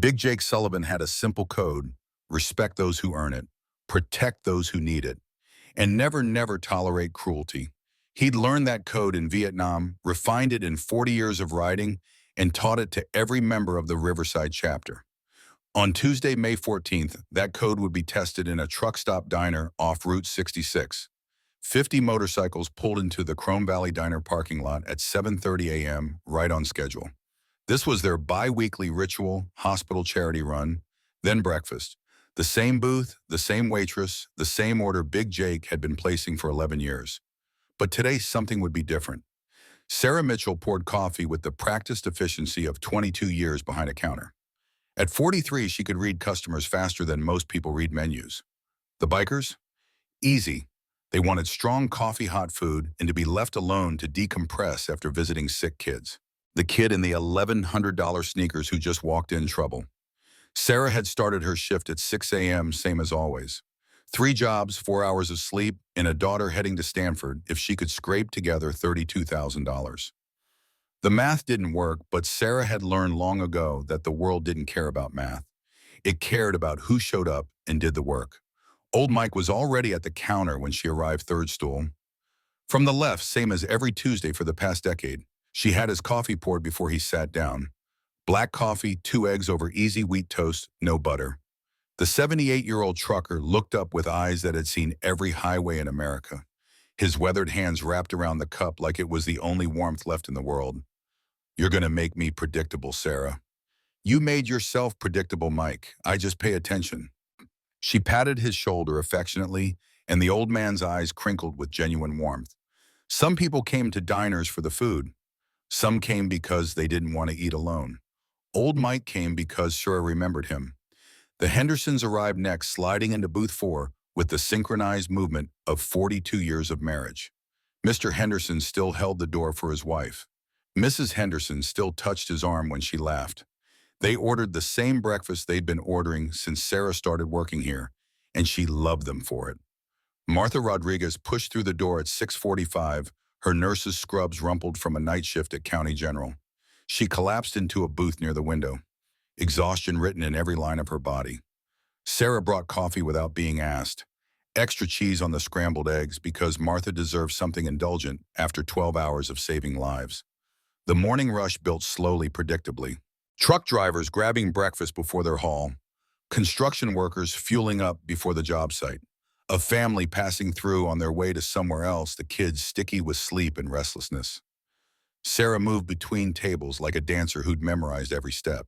Big Jake Sullivan had a simple code: respect those who earn it, protect those who need it, and never tolerate cruelty. He'd learned that code in Vietnam, refined it in 40 years of riding, and taught it to every member of the Riverside chapter. On Tuesday, May 14th, that code would be tested in a truck stop diner off Route 66. 50 motorcycles pulled into the Chrome Valley Diner parking lot at 7:30 a.m., right on schedule. This was their bi-weekly ritual hospital charity run, then breakfast. The same booth, the same waitress, the same order Big Jake had been placing for 11 years. But today something would be different. Sarah Mitchell poured coffee with the practiced efficiency of 22 years behind a counter. At 43, she could read customers faster than most people read menus. The bikers? Easy. They wanted strong coffee, hot food, and to be left alone to decompress after visiting sick kids. The kid in the $1,100 sneakers who just walked in trouble. Sarah had started her shift at 6 a.m., same as always. 3 jobs, 4 hours of sleep, and a daughter heading to Stanford if she could scrape together $32,000. The math didn't work, but Sarah had learned long ago that the world didn't care about math. It cared about who showed up and did the work. Old Mike was already at the counter when she arrived, third stool. From the left, same as every Tuesday for the past decade. She had his coffee poured before he sat down. Black coffee, 2 eggs over easy wheat toast, no butter. The 78-year-old trucker looked up with eyes that had seen every highway in America. His weathered hands wrapped around the cup like it was the only warmth left in the world. "You're gonna make me predictable, Sarah." "You made yourself predictable, Mike. I just pay attention." She patted his shoulder affectionately, and the old man's eyes crinkled with genuine warmth. Some people came to diners for the food. Some came because they didn't want to eat alone. Old Mike came because Sarah remembered him. The Hendersons arrived next, sliding into booth 4 with the synchronized movement of 42 years of marriage. Mr. Henderson still held the door for his wife. Mrs. Henderson still touched his arm when she laughed. They ordered the same breakfast they'd been ordering since Sarah started working here, and she loved them for it. Martha Rodriguez pushed through the door at 6:45, her nurse's scrubs rumpled from a night shift at County General. She collapsed into a booth near the window, exhaustion written in every line of her body. Sarah brought coffee without being asked. Extra cheese on the scrambled eggs because Martha deserved something indulgent after 12 hours of saving lives. The morning rush built slowly, predictably. Truck drivers grabbing breakfast before their haul. Construction workers fueling up before the job site. A family passing through on their way to somewhere else, the kids sticky with sleep and restlessness. Sarah moved between tables like a dancer who'd memorized every step.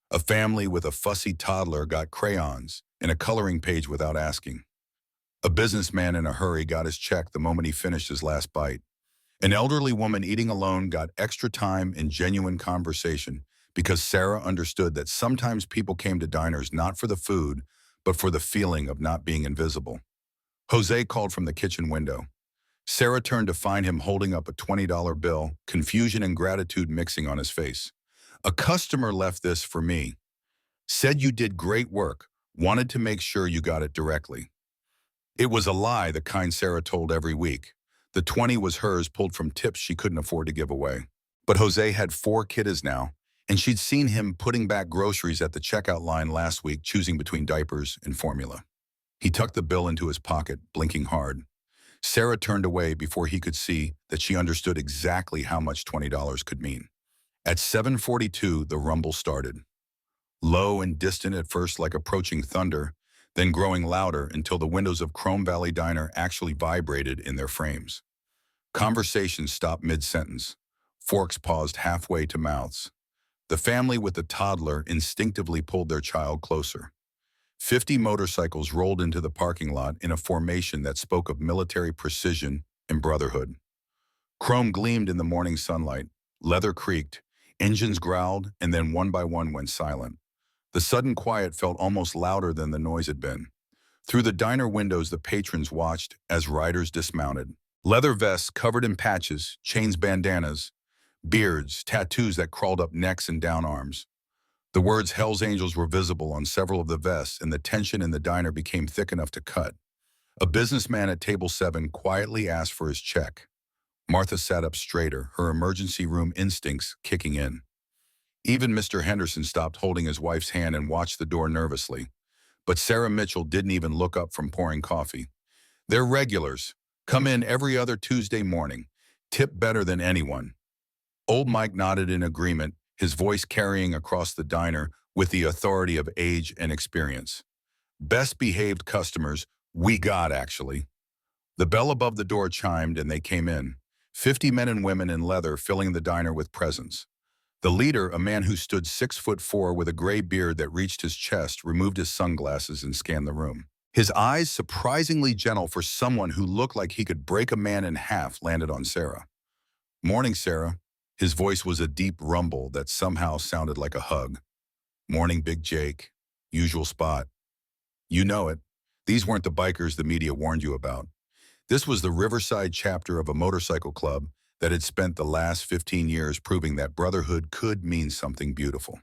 A family with a fussy toddler got crayons and a coloring page without asking. A businessman in a hurry got his check the moment he finished his last bite. An elderly woman eating alone got extra time and genuine conversation because Sarah understood that sometimes people came to diners not for the food, but for the feeling of not being invisible. Jose called from the kitchen window. Sarah turned to find him holding up a $20 bill, confusion and gratitude mixing on his face. "A customer left this for me. Said you did great work, wanted to make sure you got it directly." It was a lie, the kind Sarah told every week. The 20 was hers, pulled from tips she couldn't afford to give away. But Jose had 4 kiddos now, and she'd seen him putting back groceries at the checkout line last week, choosing between diapers and formula. He tucked the bill into his pocket, blinking hard. Sarah turned away before he could see that she understood exactly how much $20 could mean. At 7:42, the rumble started. Low and distant at first like approaching thunder, then growing louder until the windows of Chrome Valley Diner actually vibrated in their frames. Conversations stopped mid-sentence. Forks paused halfway to mouths. The family with the toddler instinctively pulled their child closer. 50 motorcycles rolled into the parking lot in a formation that spoke of military precision and brotherhood. Chrome gleamed in the morning sunlight. Leather creaked. Engines growled, and then one by one went silent. The sudden quiet felt almost louder than the noise had been. Through the diner windows, the patrons watched as riders dismounted. Leather vests covered in patches, chains, bandanas, beards, tattoos that crawled up necks and down arms. The words Hell's Angels were visible on several of the vests, and the tension in the diner became thick enough to cut. A businessman at table 7 quietly asked for his check. Martha sat up straighter, her emergency room instincts kicking in. Even Mr. Henderson stopped holding his wife's hand and watched the door nervously. But Sarah Mitchell didn't even look up from pouring coffee. They're regulars. Come in every other Tuesday morning. Tip better than anyone. Old Mike nodded in agreement, his voice carrying across the diner with the authority of age and experience. Best behaved customers we got, actually. The bell above the door chimed and they came in. 50 men and women in leather filling the diner with presents. The leader, a man who stood 6'4" with a gray beard that reached his chest, removed his sunglasses and scanned the room. His eyes, surprisingly gentle for someone who looked like he could break a man in half, landed on Sarah. Morning, Sarah. His voice was a deep rumble that somehow sounded like a hug. Morning, Big Jake. Usual spot. You know it. These weren't the bikers the media warned you about. This was the Riverside chapter of a motorcycle club that had spent the last 15 years proving that brotherhood could mean something beautiful.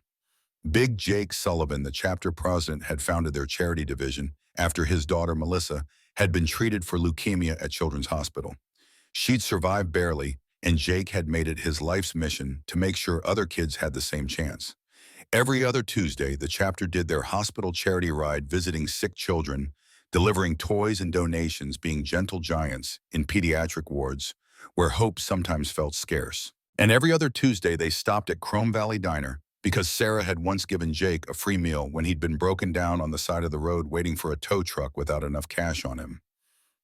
Big Jake Sullivan, the chapter president, had founded their charity division after his daughter Melissa had been treated for leukemia at Children's Hospital. She'd survived barely, and Jake had made it his life's mission to make sure other kids had the same chance. Every other Tuesday, the chapter did their hospital charity ride visiting sick children, delivering toys and donations, being gentle giants in pediatric wards where hope sometimes felt scarce. And every other Tuesday, they stopped at Chrome Valley Diner because Sarah had once given Jake a free meal when he'd been broken down on the side of the road waiting for a tow truck without enough cash on him.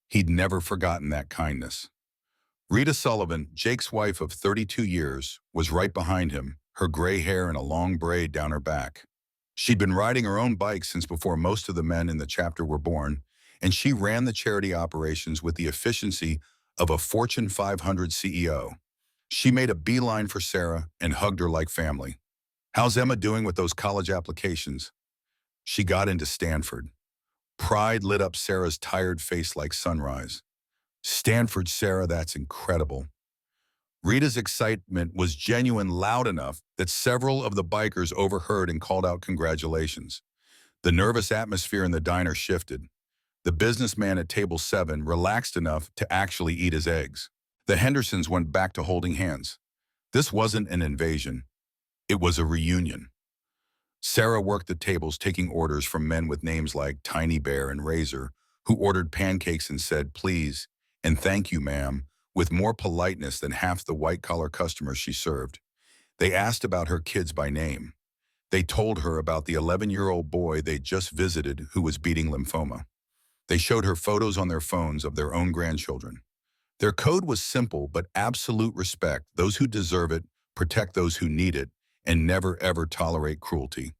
He'd never forgotten that kindness. Rita Sullivan, Jake's wife of 32 years, was right behind him, her gray hair in a long braid down her back. She'd been riding her own bike since before most of the men in the chapter were born, and she ran the charity operations with the efficiency of a Fortune 500 CEO. She made a beeline for Sarah and hugged her like family. How's Emma doing with those college applications? She got into Stanford. Pride lit up Sarah's tired face like sunrise. Stanford, Sarah, that's incredible. Rita's excitement was genuine, loud enough that several of the bikers overheard and called out congratulations. The nervous atmosphere in the diner shifted. The businessman at table 7 relaxed enough to actually eat his eggs. The Hendersons went back to holding hands. This wasn't an invasion. It was a reunion. Sarah worked the tables, taking orders from men with names like Tiny Bear and Razor, who ordered pancakes and said, "Please," and "Thank you, ma'am," with more politeness than half the white-collar customers she served. They asked about her kids by name. They told her about the 11-year-old boy they'd just visited who was beating lymphoma. They showed her photos on their phones of their own grandchildren. Their code was simple but absolute: respect those who deserve it, protect those who need it, and never ever tolerate cruelty.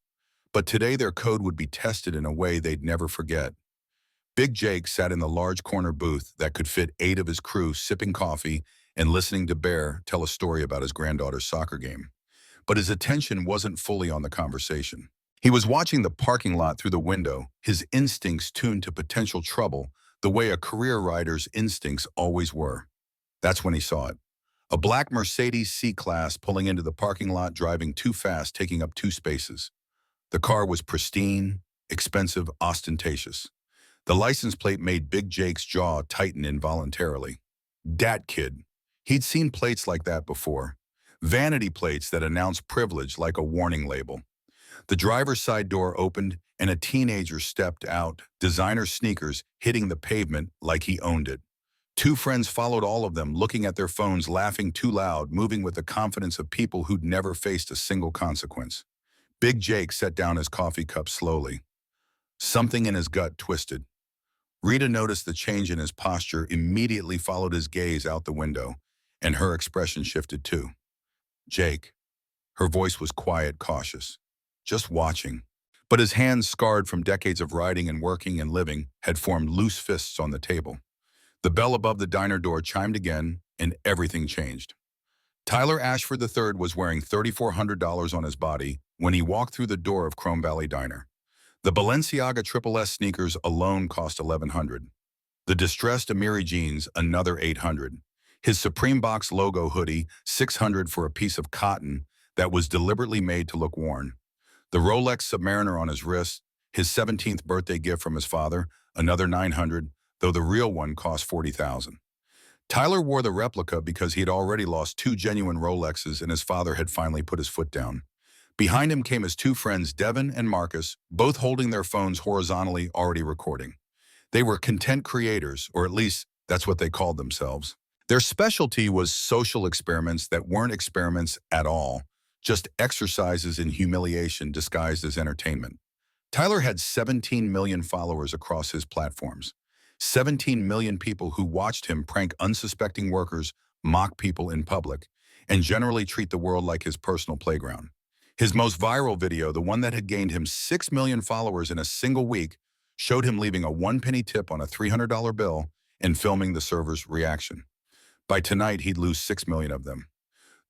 But today their code would be tested in a way they'd never forget. Big Jake sat in the large corner booth that could fit 8 of his crew, sipping coffee and listening to Bear tell a story about his granddaughter's soccer game. But his attention wasn't fully on the conversation. He was watching the parking lot through the window, his instincts tuned to potential trouble, the way a career rider's instincts always were. That's when he saw it. A black Mercedes C-Class pulling into the parking lot, driving too fast, taking up 2 spaces. The car was pristine, expensive, ostentatious. The license plate made Big Jake's jaw tighten involuntarily. Dat kid. He'd seen plates like that before. Vanity plates that announced privilege like a warning label. The driver's side door opened and a teenager stepped out, designer sneakers hitting the pavement like he owned it. 2 friends followed all of them, looking at their phones, laughing too loud, moving with the confidence of people who'd never faced a single consequence. Big Jake set down his coffee cup slowly. Something in his gut twisted. Rita noticed the change in his posture, immediately followed his gaze out the window, and her expression shifted too. Jake. Her voice was quiet, cautious. Just watching. But his hands, scarred from decades of riding and working and living, had formed loose fists on the table. The bell above the diner door chimed again, and everything changed. Tyler Ashford III was wearing $3,400 on his body when he walked through the door of Chrome Valley Diner. The Balenciaga Triple S sneakers alone cost $1,100. The distressed Amiri jeans, another $800. His Supreme Box logo hoodie, $600 for a piece of cotton that was deliberately made to look worn. The Rolex Submariner on his wrist, his 17th birthday gift from his father, another $900, though the real one cost $40,000. Tyler wore the replica because he had already lost 2 genuine Rolexes and his father had finally put his foot down. Behind him came his two friends, Devin and Marcus, both holding their phones horizontally, already recording. They were content creators, or at least that's what they called themselves. Their specialty was social experiments that weren't experiments at all, just exercises in humiliation disguised as entertainment. Tyler had 17 million followers across his platforms. 17 million people who watched him prank unsuspecting workers, mock people in public, and generally treat the world like his personal playground. His most viral video, the one that had gained him 6 million followers in a single week, showed him leaving a one-penny tip on a $300 bill and filming the server's reaction. By tonight, he'd lose 6 million of them.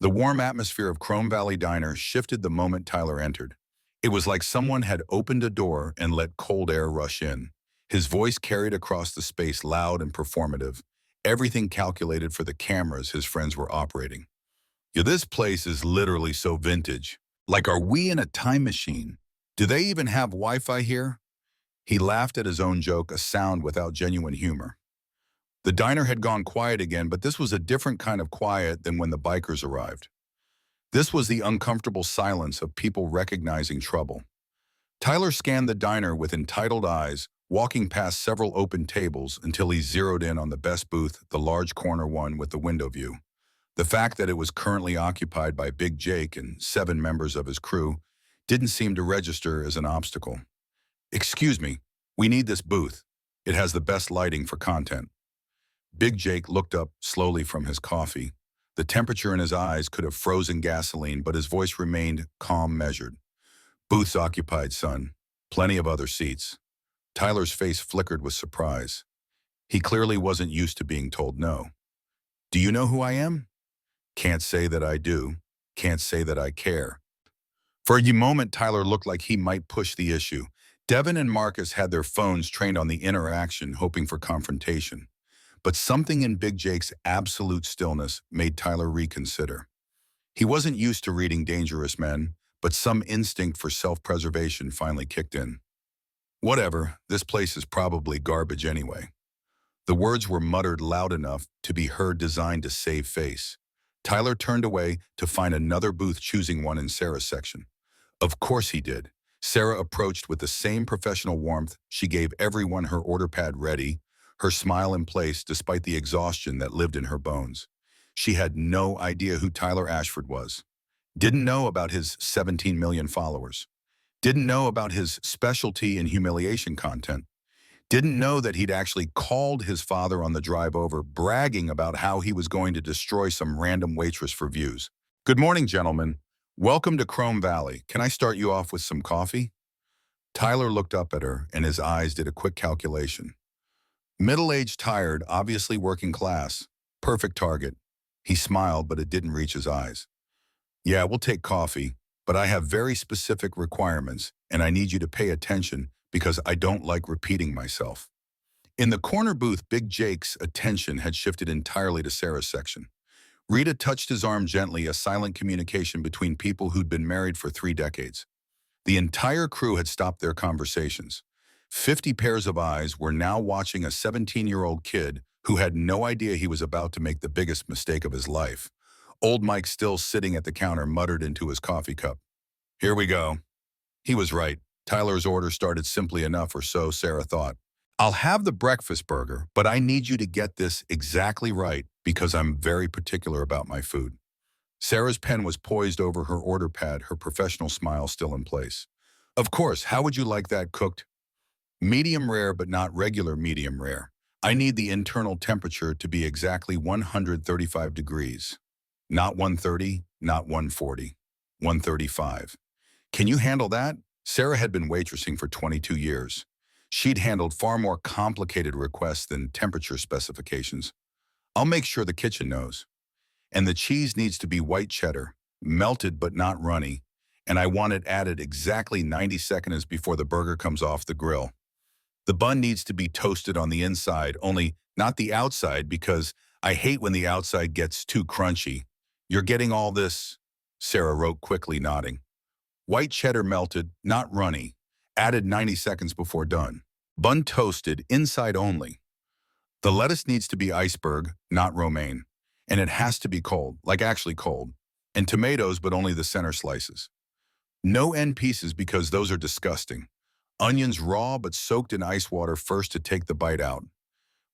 The warm atmosphere of Chrome Valley Diner shifted the moment Tyler entered. It was like someone had opened a door and let cold air rush in. His voice carried across the space, loud and performative, everything calculated for the cameras his friends were operating. Yeah, this place is literally so vintage. Like, are we in a time machine? Do they even have Wi-Fi here? He laughed at his own joke, a sound without genuine humor. The diner had gone quiet again, but this was a different kind of quiet than when the bikers arrived. This was the uncomfortable silence of people recognizing trouble. Tyler scanned the diner with entitled eyes, walking past several open tables until he zeroed in on the best booth, the large corner one with the window view. The fact that it was currently occupied by Big Jake and 7 members of his crew didn't seem to register as an obstacle. "Excuse me, we need this booth. It has the best lighting for content." Big Jake looked up slowly from his coffee. The temperature in his eyes could have frozen gasoline, but his voice remained calm, measured. "Booth's occupied, son. Plenty of other seats." Tyler's face flickered with surprise. He clearly wasn't used to being told no. "Do you know who I am?" "Can't say that I do. Can't say that I care." For a moment, Tyler looked like he might push the issue. Devin and Marcus had their phones trained on the interaction, hoping for confrontation. But something in Big Jake's absolute stillness made Tyler reconsider. He wasn't used to reading dangerous men, but some instinct for self-preservation finally kicked in. "Whatever, this place is probably garbage anyway." The words were muttered loud enough to be heard, designed to save face. Tyler turned away to find another booth, choosing one in Sarah's section. Of course he did. Sarah approached with the same professional warmth. She gave everyone her order pad ready, her smile in place despite the exhaustion that lived in her bones. She had no idea who Tyler Ashford was. Didn't know about his 17 million followers. Didn't know about his specialty in humiliation content. Didn't know that he'd actually called his father on the drive over, bragging about how he was going to destroy some random waitress for views. "Good morning, gentlemen. Welcome to Chrome Valley. Can I start you off with some coffee?" Tyler looked up at her, and his eyes did a quick calculation. Middle-aged, tired, obviously working class. Perfect target. He smiled, but it didn't reach his eyes. "Yeah, we'll take coffee, but I have very specific requirements, and I need you to pay attention because I don't like repeating myself." In the corner booth, Big Jake's attention had shifted entirely to Sarah's section. Rita touched his arm gently, a silent communication between people who'd been married for 3 decades. The entire crew had stopped their conversations. 50 pairs of eyes were now watching a 17-year-old kid who had no idea he was about to make the biggest mistake of his life. Old Mike, still sitting at the counter, muttered into his coffee cup, "Here we go." He was right. Tyler's order started simply enough, or so Sarah thought. "I'll have the breakfast burger, but I need you to get this exactly right because I'm very particular about my food." Sarah's pen was poised over her order pad, her professional smile still in place. "Of course, how would you like that cooked?" "Medium rare, but not regular medium rare. I need the internal temperature to be exactly 135 degrees. Not 130, not 140, 135. Can you handle that?" Sarah had been waitressing for 22 years. She'd handled far more complicated requests than temperature specifications. "I'll make sure the kitchen knows. And the cheese needs to be white cheddar, melted but not runny, and I want it added exactly 90 seconds before the burger comes off the grill. The bun needs to be toasted on the inside, only not the outside, because I hate when the outside gets too crunchy. You're getting all this?" Sarah wrote quickly, nodding. "White cheddar melted, not runny, added 90 seconds before done. Bun toasted, inside only. The lettuce needs to be iceberg, not romaine. And it has to be cold, like actually cold. And tomatoes, but only the center slices." No end pieces because those are disgusting. Onions raw but soaked in ice water first to take the bite out.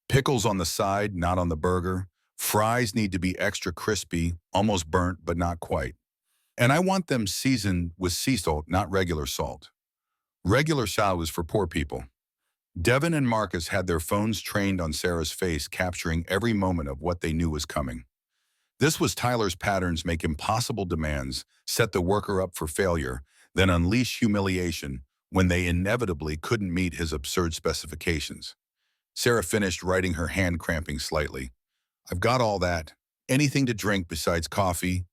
Pickles on the side, not on the burger. Fries need to be extra crispy, almost burnt but not quite. And I want them seasoned with sea salt, not regular salt. Regular salt is for poor people. Devin and Marcus had their phones trained on Sarah's face, capturing every moment of what they knew was coming. This was Tyler's patterns: make impossible demands, set the worker up for failure, then unleash humiliation when they inevitably couldn't meet his absurd specifications. Sarah finished writing, her hand cramping slightly. I've got all that. Anything to drink besides coffee.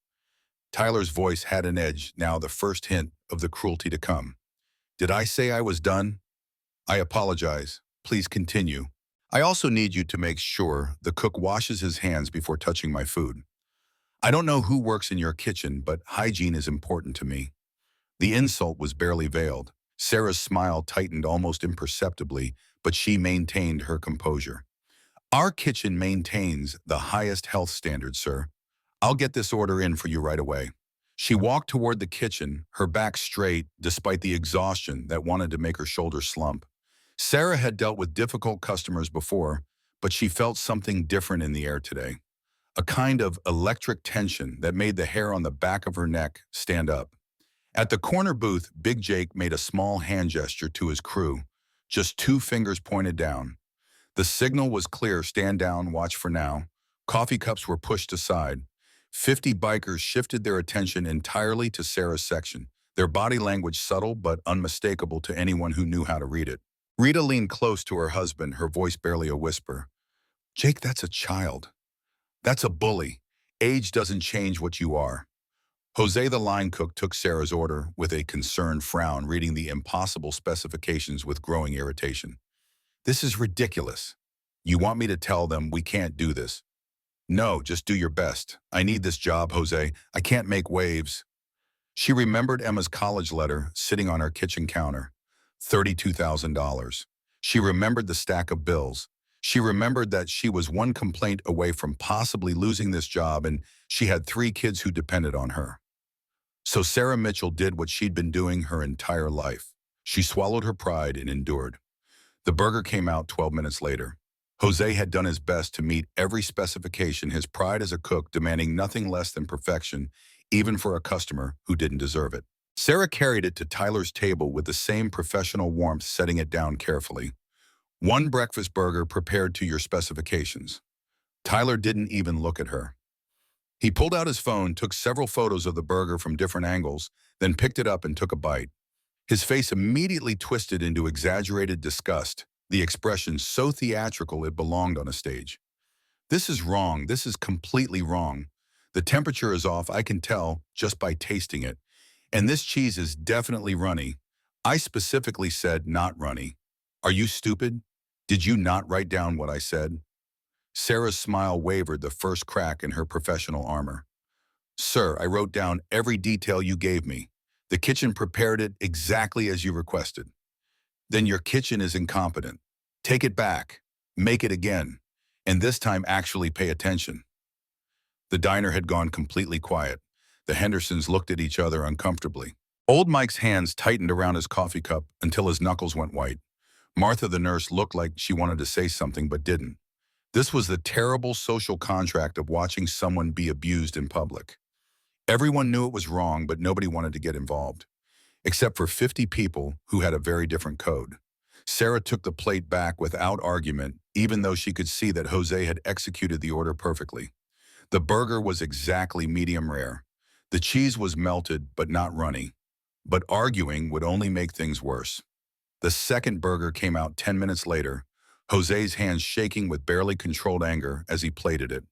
Tyler's voice had an edge, now the first hint of the cruelty to come. Did I say I was done? I apologize. Please continue. I also need you to make sure the cook washes his hands before touching my food. I don't know who works in your kitchen, but hygiene is important to me. The insult was barely veiled. Sarah's smile tightened almost imperceptibly, but she maintained her composure. Our kitchen maintains the highest health standards, sir. I'll get this order in for you right away. She walked toward the kitchen, her back straight, despite the exhaustion that wanted to make her shoulders slump. Sarah had dealt with difficult customers before, but she felt something different in the air today. A kind of electric tension that made the hair on the back of her neck stand up. At the corner booth, Big Jake made a small hand gesture to his crew, just two fingers pointed down. The signal was clear: stand down, watch for now. Coffee cups were pushed aside. 50 bikers shifted their attention entirely to Sarah's section, their body language subtle but unmistakable to anyone who knew how to read it. Rita leaned close to her husband, her voice barely a whisper. Jake, that's a child. That's a bully. Age doesn't change what you are. Jose the line cook took Sarah's order with a concerned frown, reading the impossible specifications with growing irritation. This is ridiculous. You want me to tell them we can't do this? No, just do your best. I need this job, Jose. I can't make waves. She remembered Emma's college letter sitting on her kitchen counter. $32,000. She remembered the stack of bills. She remembered that she was one complaint away from possibly losing this job, and she had 3 kids who depended on her. So Sarah Mitchell did what she'd been doing her entire life. She swallowed her pride and endured. The burger came out 12 minutes later. Jose had done his best to meet every specification, his pride as a cook demanding nothing less than perfection, even for a customer who didn't deserve it. Sarah carried it to Tyler's table with the same professional warmth, setting it down carefully. One breakfast burger prepared to your specifications. Tyler didn't even look at her. He pulled out his phone, took several photos of the burger from different angles, then picked it up and took a bite. His face immediately twisted into exaggerated disgust, the expression so theatrical it belonged on a stage. This is wrong. This is completely wrong. The temperature is off, I can tell just by tasting it. And this cheese is definitely runny. I specifically said not runny. Are you stupid? Did you not write down what I said? Sarah's smile wavered, the first crack in her professional armor. Sir, I wrote down every detail you gave me. The kitchen prepared it exactly as you requested. Then your kitchen is incompetent. Take it back. Make it again. And this time actually pay attention. The diner had gone completely quiet. The Hendersons looked at each other uncomfortably. Old Mike's hands tightened around his coffee cup until his knuckles went white. Martha the nurse looked like she wanted to say something but didn't. This was the terrible social contract of watching someone be abused in public. Everyone knew it was wrong, but nobody wanted to get involved, except for 50 people who had a very different code. Sarah took the plate back without argument, even though she could see that Jose had executed the order perfectly. The burger was exactly medium rare. The cheese was melted but not runny. But arguing would only make things worse. The second burger came out 10 minutes later, Jose's hands shaking with barely controlled anger as he plated it.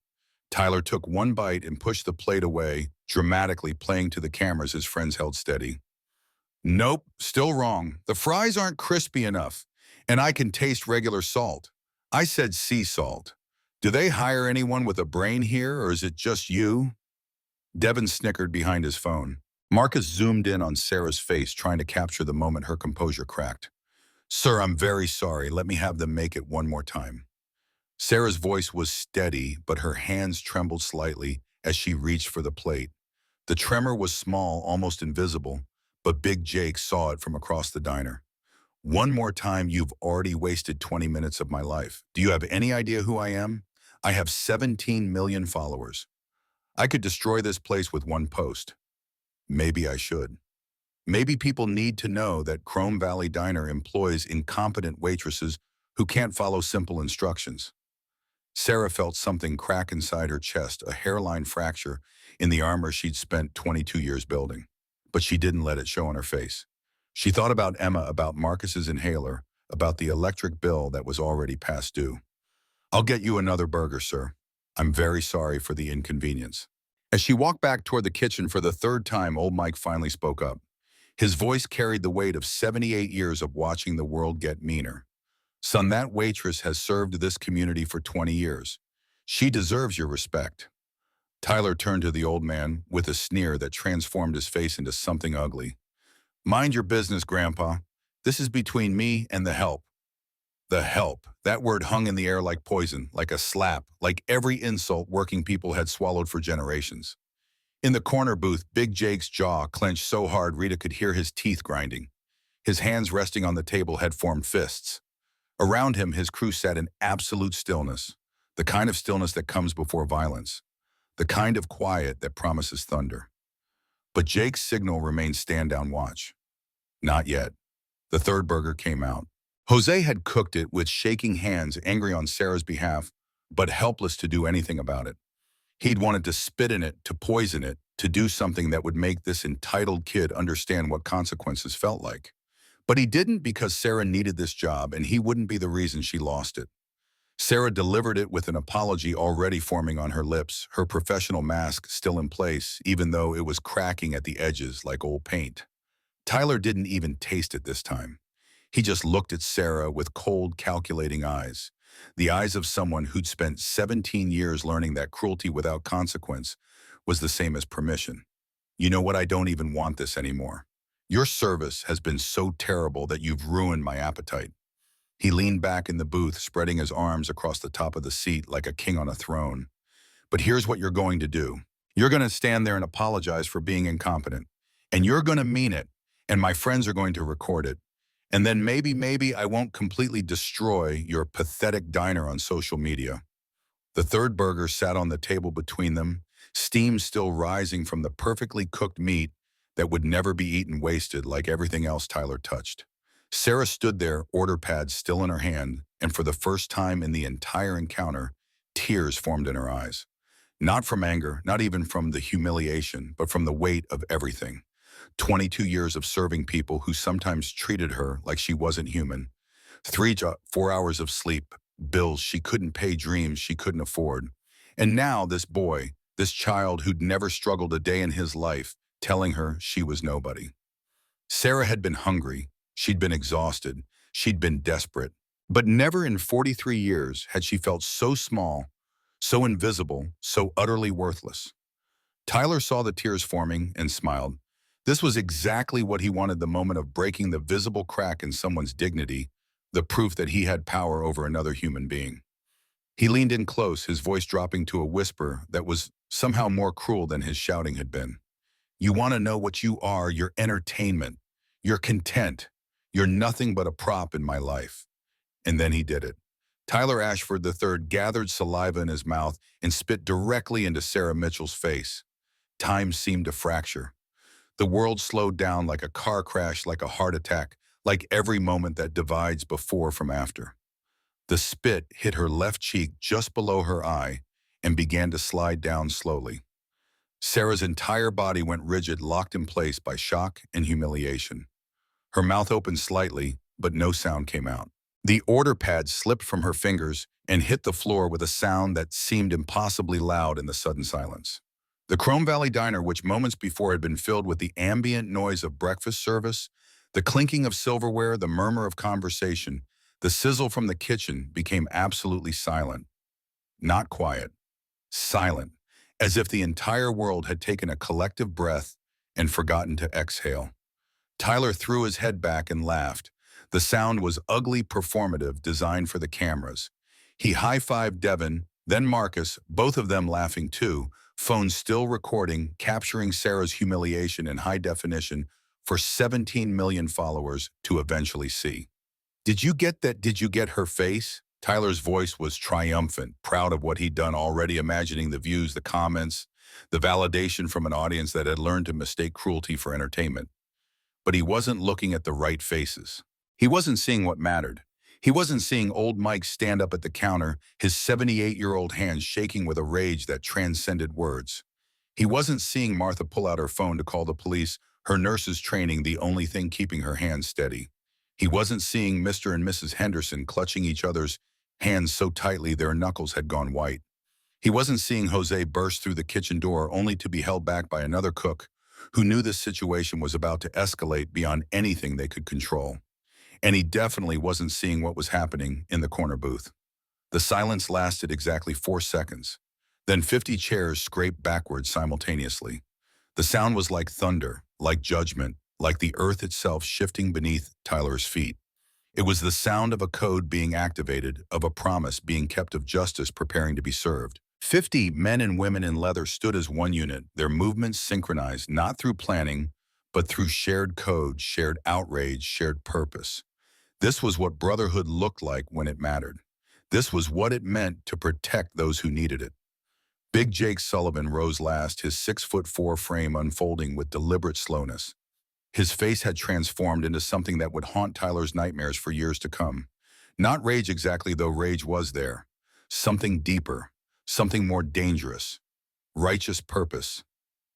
Tyler took one bite and pushed the plate away, dramatically playing to the cameras his friends held steady. Nope, still wrong. The fries aren't crispy enough, and I can taste regular salt. I said sea salt. Do they hire anyone with a brain here, or is it just you? Devin snickered behind his phone. Marcus zoomed in on Sarah's face, trying to capture the moment her composure cracked. Sir, I'm very sorry. Let me have them make it one more time. Sarah's voice was steady, but her hands trembled slightly as she reached for the plate. The tremor was small, almost invisible, But Big Jake saw it from across the diner. One more time, you've already wasted 20 minutes of my life. Do you have any idea who I am? I have 17 million followers. I could destroy this place with one post. Maybe I should. Maybe people need to know that Chrome Valley Diner employs incompetent waitresses who can't follow simple instructions. Sarah felt something crack inside her chest, a hairline fracture in the armor she'd spent 22 years building. But she didn't let it show on her face. She thought about Emma, about Marcus's inhaler, about the electric bill that was already past due. I'll get you another burger, sir. I'm very sorry for the inconvenience. As she walked back toward the kitchen for the third time, old Mike finally spoke up. His voice carried the weight of 78 years of watching the world get meaner. Son, that waitress has served this community for 20 years. She deserves your respect. Tyler turned to the old man with a sneer that transformed his face into something ugly. Mind your business, Grandpa. This is between me and the help. The help. That word hung in the air like poison, like a slap, like every insult working people had swallowed for generations. In the corner booth, Big Jake's jaw clenched so hard Rita could hear his teeth grinding. His hands resting on the table had formed fists. Around him, his crew sat in absolute stillness, the kind of stillness that comes before violence, the kind of quiet that promises thunder. But Jake's signal remained stand down watch. Not yet. The third burger came out. Jose had cooked it with shaking hands, angry on Sarah's behalf, but helpless to do anything about it. He'd wanted to spit in it, to poison it, to do something that would make this entitled kid understand what consequences felt like. But he didn't, because Sarah needed this job and he wouldn't be the reason she lost it. Sarah delivered it with an apology already forming on her lips, her professional mask still in place, even though it was cracking at the edges like old paint. Tyler didn't even taste it this time. He just looked at Sarah with cold, calculating eyes. The eyes of someone who'd spent 17 years learning that cruelty without consequence was the same as permission. You know what? I don't even want this anymore. Your service has been so terrible that you've ruined my appetite. He leaned back in the booth, spreading his arms across the top of the seat like a king on a throne. But here's what you're going to do. You're going to stand there and apologize for being incompetent. And you're going to mean it. And my friends are going to record it. And then maybe I won't completely destroy your pathetic diner on social media. The third burger sat on the table between them, steam still rising from the perfectly cooked meat that would never be eaten wasted like everything else Tyler touched. Sarah stood there, order pad still in her hand, and for the first time in the entire encounter, tears formed in her eyes. Not from anger, not even from the humiliation, but from the weight of everything. 22 years of serving people who sometimes treated her like she wasn't human. 4 hours of sleep, bills she couldn't pay, dreams she couldn't afford. And now this boy, this child who'd never struggled a day in his life, telling her she was nobody. Sarah had been hungry, she'd been exhausted, she'd been desperate. But never in 43 years had she felt so small, so invisible, so utterly worthless. Tyler saw the tears forming and smiled. This was exactly what he wanted, the moment of breaking the visible crack in someone's dignity, the proof that he had power over another human being. He leaned in close, his voice dropping to a whisper that was somehow more cruel than his shouting had been. You want to know what you are? You're entertainment. You're content. You're nothing but a prop in my life. And then he did it. Tyler Ashford III gathered saliva in his mouth and spit directly into Sarah Mitchell's face. Time seemed to fracture. The world slowed down like a car crash, like a heart attack, like every moment that divides before from after. The spit hit her left cheek just below her eye and began to slide down slowly. Sarah's entire body went rigid, locked in place by shock and humiliation. Her mouth opened slightly, but no sound came out. The order pad slipped from her fingers and hit the floor with a sound that seemed impossibly loud in the sudden silence. The Chrome Valley Diner, which moments before had been filled with the ambient noise of breakfast service, the clinking of silverware, the murmur of conversation, the sizzle from the kitchen, became absolutely silent. Not quiet, silent, as if the entire world had taken a collective breath and forgotten to exhale. Tyler threw his head back and laughed. The sound was ugly, performative, designed for the cameras. He high-fived Devin, then Marcus, both of them laughing too, phone still recording, capturing Sarah's humiliation in high definition for 17 million followers to eventually see. Did you get that? Did you get her face? Tyler's voice was triumphant, proud of what he'd done already, imagining the views, the comments, the validation from an audience that had learned to mistake cruelty for entertainment. But he wasn't looking at the right faces. He wasn't seeing what mattered. He wasn't seeing old Mike stand up at the counter, his 78-year-old hands shaking with a rage that transcended words. He wasn't seeing Martha pull out her phone to call the police, her nurse's training the only thing keeping her hands steady. He wasn't seeing Mr. and Mrs. Henderson clutching each other's hands so tightly their knuckles had gone white. He wasn't seeing Jose burst through the kitchen door only to be held back by another cook who knew this situation was about to escalate beyond anything they could control. And he definitely wasn't seeing what was happening in the corner booth. The silence lasted exactly 4 seconds. Then 50 chairs scraped backwards simultaneously. The sound was like thunder, like judgment, like the earth itself shifting beneath Tyler's feet. It was the sound of a code being activated, of a promise being kept, of justice preparing to be served. 50 men and women in leather stood as one unit, their movements synchronized not through planning, but through shared code, shared outrage, shared purpose. This was what brotherhood looked like when it mattered. This was what it meant to protect those who needed it. Big Jake Sullivan rose last, his 6'4" frame unfolding with deliberate slowness. His face had transformed into something that would haunt Tyler's nightmares for years to come. Not rage exactly, though rage was there. Something deeper, something more dangerous. Righteous purpose.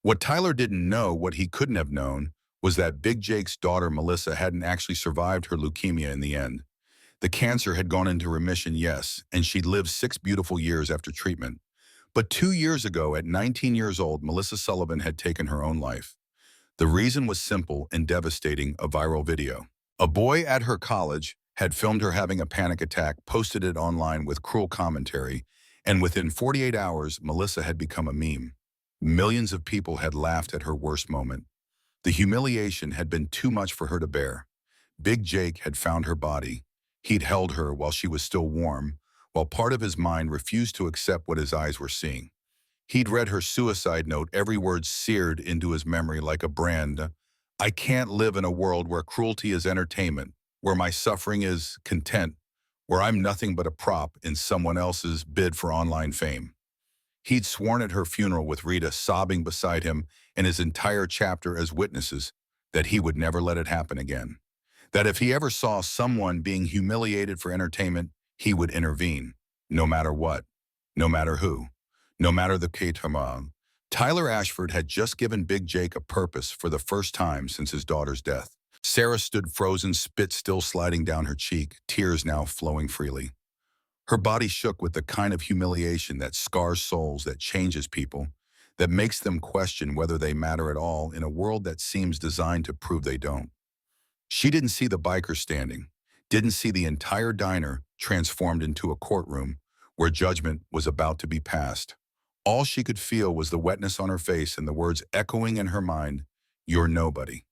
What Tyler didn't know, what he couldn't have known, was that Big Jake's daughter Melissa hadn't actually survived her leukemia in the end. The cancer had gone into remission, yes, and she'd lived 6 beautiful years after treatment. But 2 years ago, at 19 years old, Melissa Sullivan had taken her own life. The reason was simple and devastating: a viral video. A boy at her college had filmed her having a panic attack, posted it online with cruel commentary, and within 48 hours, Melissa had become a meme. Millions of people had laughed at her worst moment. The humiliation had been too much for her to bear. Big Jake had found her body. He'd held her while she was still warm, while part of his mind refused to accept what his eyes were seeing. He'd read her suicide note, every word seared into his memory like a brand. I can't live in a world where cruelty is entertainment, where my suffering is content, where I'm nothing but a prop in someone else's bid for online fame. He'd sworn at her funeral with Rita sobbing beside him and his entire chapter as witnesses that he would never let it happen again. That if he ever saw someone being humiliated for entertainment, he would intervene, no matter what, no matter who. No matter the K-Tamam. Tyler Ashford had just given Big Jake a purpose for the first time since his daughter's death. Sarah stood frozen, spit still sliding down her cheek, tears now flowing freely. Her body shook with the kind of humiliation that scars souls, that changes people, that makes them question whether they matter at all in a world that seems designed to prove they don't. She didn't see the biker standing, didn't see the entire diner transformed into a courtroom where judgment was about to be passed. All she could feel was the wetness on her face and the words echoing in her mind, "You're nobody."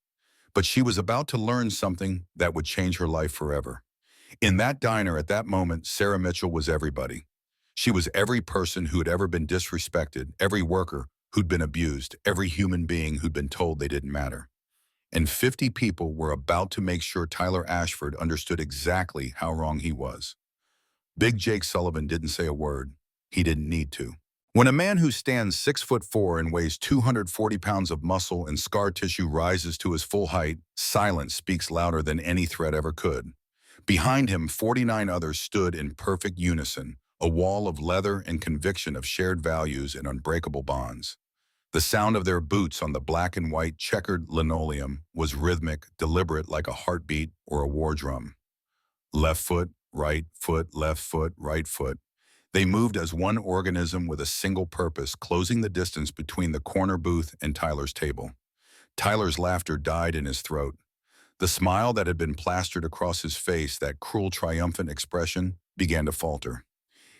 But she was about to learn something that would change her life forever. In that diner at that moment, Sarah Mitchell was everybody. She was every person who had ever been disrespected, every worker who'd been abused, every human being who'd been told they didn't matter. And 50 people were about to make sure Tyler Ashford understood exactly how wrong he was. Big Jake Sullivan didn't say a word. He didn't need to. When a man who stands 6'4" and weighs 240 pounds of muscle and scar tissue rises to his full height, silence speaks louder than any threat ever could. Behind him, 49 others stood in perfect unison, a wall of leather and conviction of shared values and unbreakable bonds. The sound of their boots on the black and white checkered linoleum was rhythmic, deliberate, like a heartbeat or a war drum. Left foot, right foot, left foot, right foot. They moved as one organism with a single purpose, closing the distance between the corner booth and Tyler's table. Tyler's laughter died in his throat. The smile that had been plastered across his face, that cruel, triumphant expression, began to falter.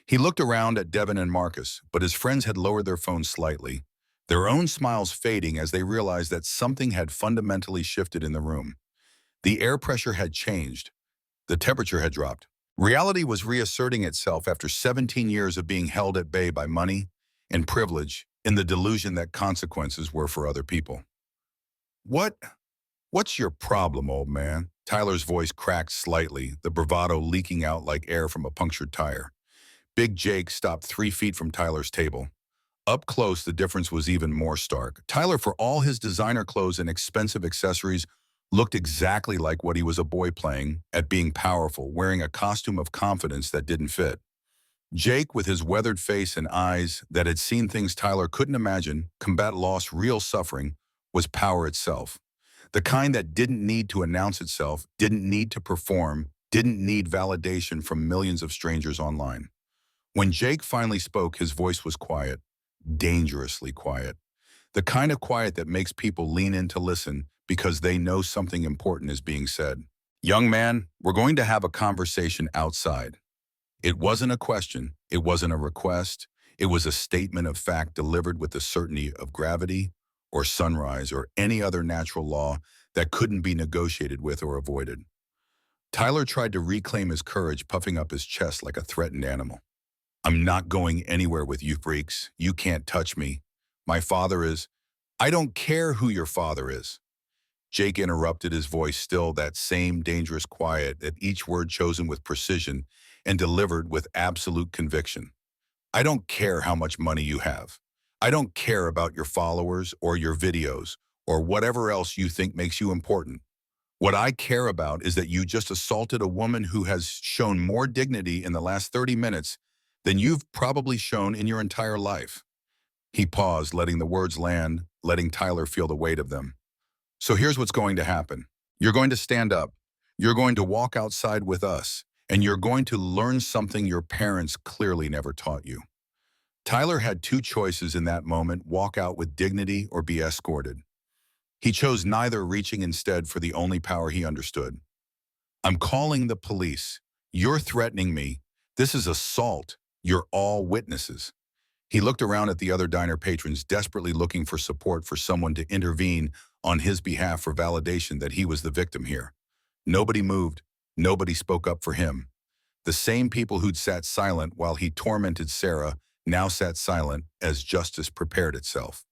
He looked around at Devin and Marcus, but his friends had lowered their phones slightly, their own smiles fading as they realized that something had fundamentally shifted in the room. The air pressure had changed. The temperature had dropped. Reality was reasserting itself after 17 years of being held at bay by money and privilege in the delusion that consequences were for other people. What What's your problem, old man? Tyler's voice cracked slightly, the bravado leaking out like air from a punctured tire. Big Jake stopped 3 feet from Tyler's table. Up close, the difference was even more stark. Tyler, for all his designer clothes and expensive accessories, looked exactly like what he was a boy playing at being powerful, wearing a costume of confidence that didn't fit. Jake, with his weathered face and eyes that had seen things Tyler couldn't imagine, combat loss, real suffering, was power itself. The kind that didn't need to announce itself, didn't need to perform, didn't need validation from millions of strangers online. When Jake finally spoke, his voice was quiet, dangerously quiet. The kind of quiet that makes people lean in to listen because they know something important is being said. Young man, we're going to have a conversation outside. It wasn't a question, it wasn't a request, it was a statement of fact delivered with the certainty of gravity or sunrise or any other natural law that couldn't be negotiated with or avoided. Tyler tried to reclaim his courage, puffing up his chest like a threatened animal. I'm not going anywhere with you freaks. You can't touch me. My father is... I don't care who your father is. Jake interrupted, his voice still that same dangerous quiet, at each word chosen with precision and delivered with absolute conviction. I don't care how much money you have. I don't care about your followers or your videos or whatever else you think makes you important. What I care about is that you just assaulted a woman who has shown more dignity in the last 30 minutes than you've probably shown in your entire life. He paused, letting the words land, letting Tyler feel the weight of them. So here's what's going to happen. You're going to stand up. You're going to walk outside with us, and you're going to learn something your parents clearly never taught you. Tyler had two choices in that moment: walk out with dignity or be escorted. He chose neither, reaching instead for the only power he understood. I'm calling the police. You're threatening me. This is assault. You're all witnesses. He looked around at the other diner patrons, desperately looking for support, for someone to intervene on his behalf, for validation that he was the victim here. Nobody moved. Nobody spoke up for him. The same people who'd sat silent while he tormented Sarah now sat silent as justice prepared itself.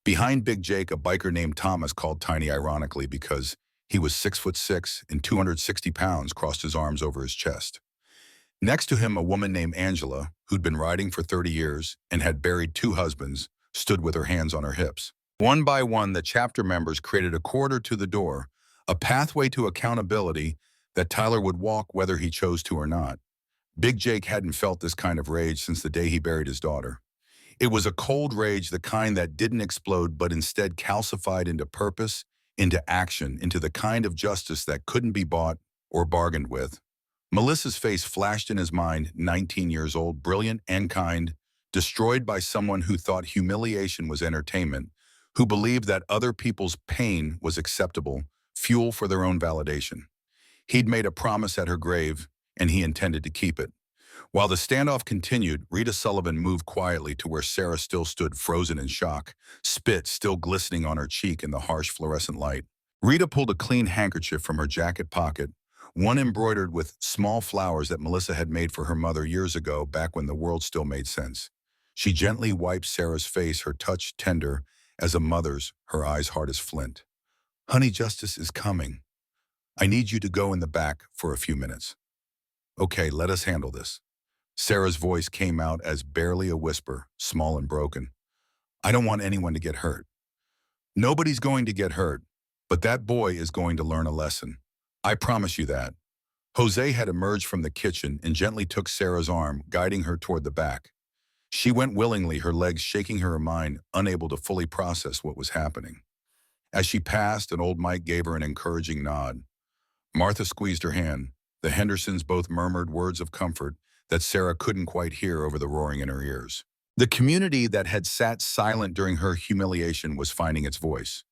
Behind Big Jake, a biker named Thomas, called Tiny ironically because he was 6'6" and 260 pounds, crossed his arms over his chest. Next to him, a woman named Angela, who'd been riding for 30 years and had buried 2 husbands, stood with her hands on her hips. One by one, the chapter members created a corridor to the door, a pathway to accountability that Tyler would walk whether he chose to or not. Big Jake hadn't felt this kind of rage since the day he buried his daughter. It was a cold rage, the kind that didn't explode but instead calcified into purpose, into action, into the kind of justice that couldn't be bought or bargained with. Melissa's face flashed in his mind, 19 years old, brilliant and kind, destroyed by someone who thought humiliation was entertainment, who believed that other people's pain was acceptable, fuel for their own validation. He'd made a promise at her grave, and he intended to keep it. While the standoff continued, Rita Sullivan moved quietly to where Sarah still stood, frozen in shock, spit still glistening on her cheek in the harsh fluorescent light. Rita pulled a clean handkerchief from her jacket pocket, one embroidered with small flowers that Melissa had made for her mother years ago, back when the world still made sense. She gently wiped Sarah's face, her touch tender as a mother's, her eyes hard as flint. Honey, justice is coming. I need you to go in the back for a few minutes. Okay, let us handle this. Sarah's voice came out as barely a whisper, small and broken. I don't want anyone to get hurt. Nobody's going to get hurt, but that boy is going to learn a lesson. I promise you that. Jose had emerged from the kitchen and gently took Sarah's arm, guiding her toward the back. She went willingly, her legs shaking her mind, unable to fully process what was happening. As she passed, an old Mike gave her an encouraging nod. Martha squeezed her hand. The Hendersons both murmured words of comfort that Sarah couldn't quite hear over the roaring in her ears. The community that had sat silent during her humiliation was finding its voice.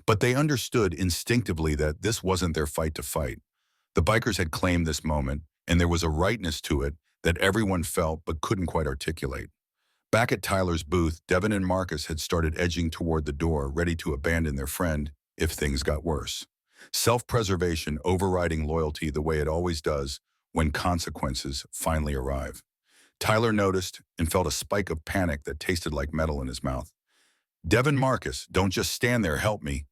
But they understood instinctively that this wasn't their fight to fight. The bikers had claimed this moment, and there was a rightness to it that everyone felt but couldn't quite articulate. Back at Tyler's booth, Devin and Marcus had started edging toward the door, ready to abandon their friend if things got worse. Self-preservation overriding loyalty the way it always does when consequences finally arrive. Tyler noticed and felt a spike of panic that tasted like metal in his mouth. Devin, Marcus, don't just stand there, help me.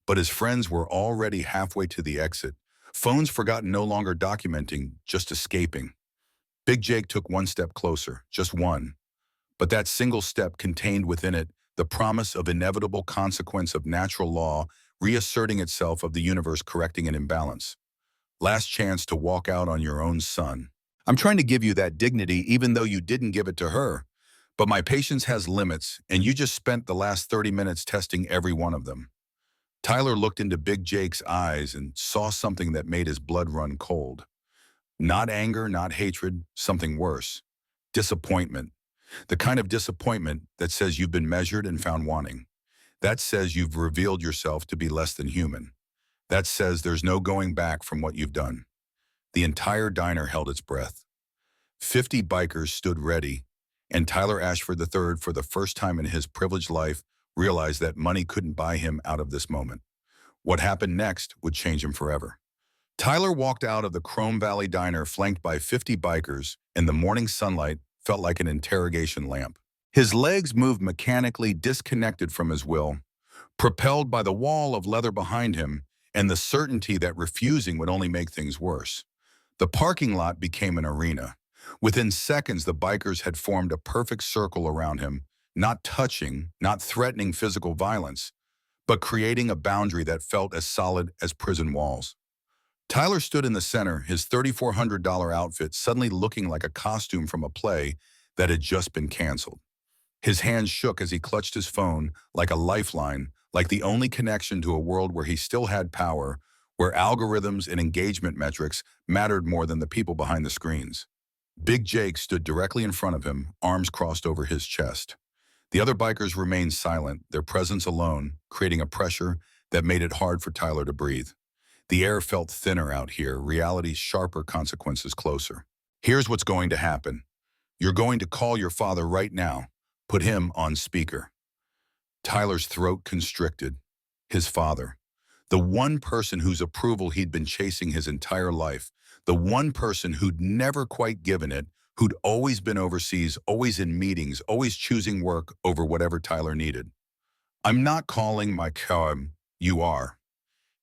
But his friends were already halfway to the exit, phones forgotten no longer documenting, just escaping. Big Jake took one step closer, just one. But that single step contained within it the promise of inevitable consequence of natural law reasserting itself of the universe correcting an imbalance. Last chance to walk out on your own son. I'm trying to give you that dignity even though you didn't give it to her. But my patience has limits, and you just spent the last 30 minutes testing every one of them. Tyler looked into Big Jake's eyes and saw something that made his blood run cold. Not anger, not hatred, something worse. Disappointment. The kind of disappointment that says you've been measured and found wanting. That says you've revealed yourself to be less than human. That says there's no going back from what you've done. The entire diner held its breath. 50 bikers stood ready, and Tyler Ashford III, for the first time in his privileged life, realized that money couldn't buy him out of this moment. What happened next would change him forever. Tyler walked out of the Chrome Valley Diner flanked by 50 bikers, and the morning sunlight felt like an interrogation lamp. His legs moved mechanically, disconnected from his will, propelled by the wall of leather behind him and the certainty that refusing would only make things worse. The parking lot became an arena. Within seconds, the bikers had formed a perfect circle around him, not touching, not threatening physical violence, but creating a boundary that felt as solid as prison walls. Tyler stood in the center, his $3,400 outfit suddenly looking like a costume from a play that had just been canceled. His hands shook as he clutched his phone like a lifeline, like the only connection to a world where he still had power, where algorithms and engagement metrics mattered more than the people behind the screens. Big Jake stood directly in front of him, arms crossed over his chest. The other bikers remained silent, their presence alone, creating a pressure that made it hard for Tyler to breathe. The air felt thinner out here, reality's sharper consequences closer. Here's what's going to happen. You're going to call your father right now. Put him on speaker. Tyler's throat constricted. His father. The one person whose approval he'd been chasing his entire life. The one person who'd never quite given it, who'd always been overseas, always in meetings, always choosing work over whatever Tyler needed. I'm not calling my car. You are.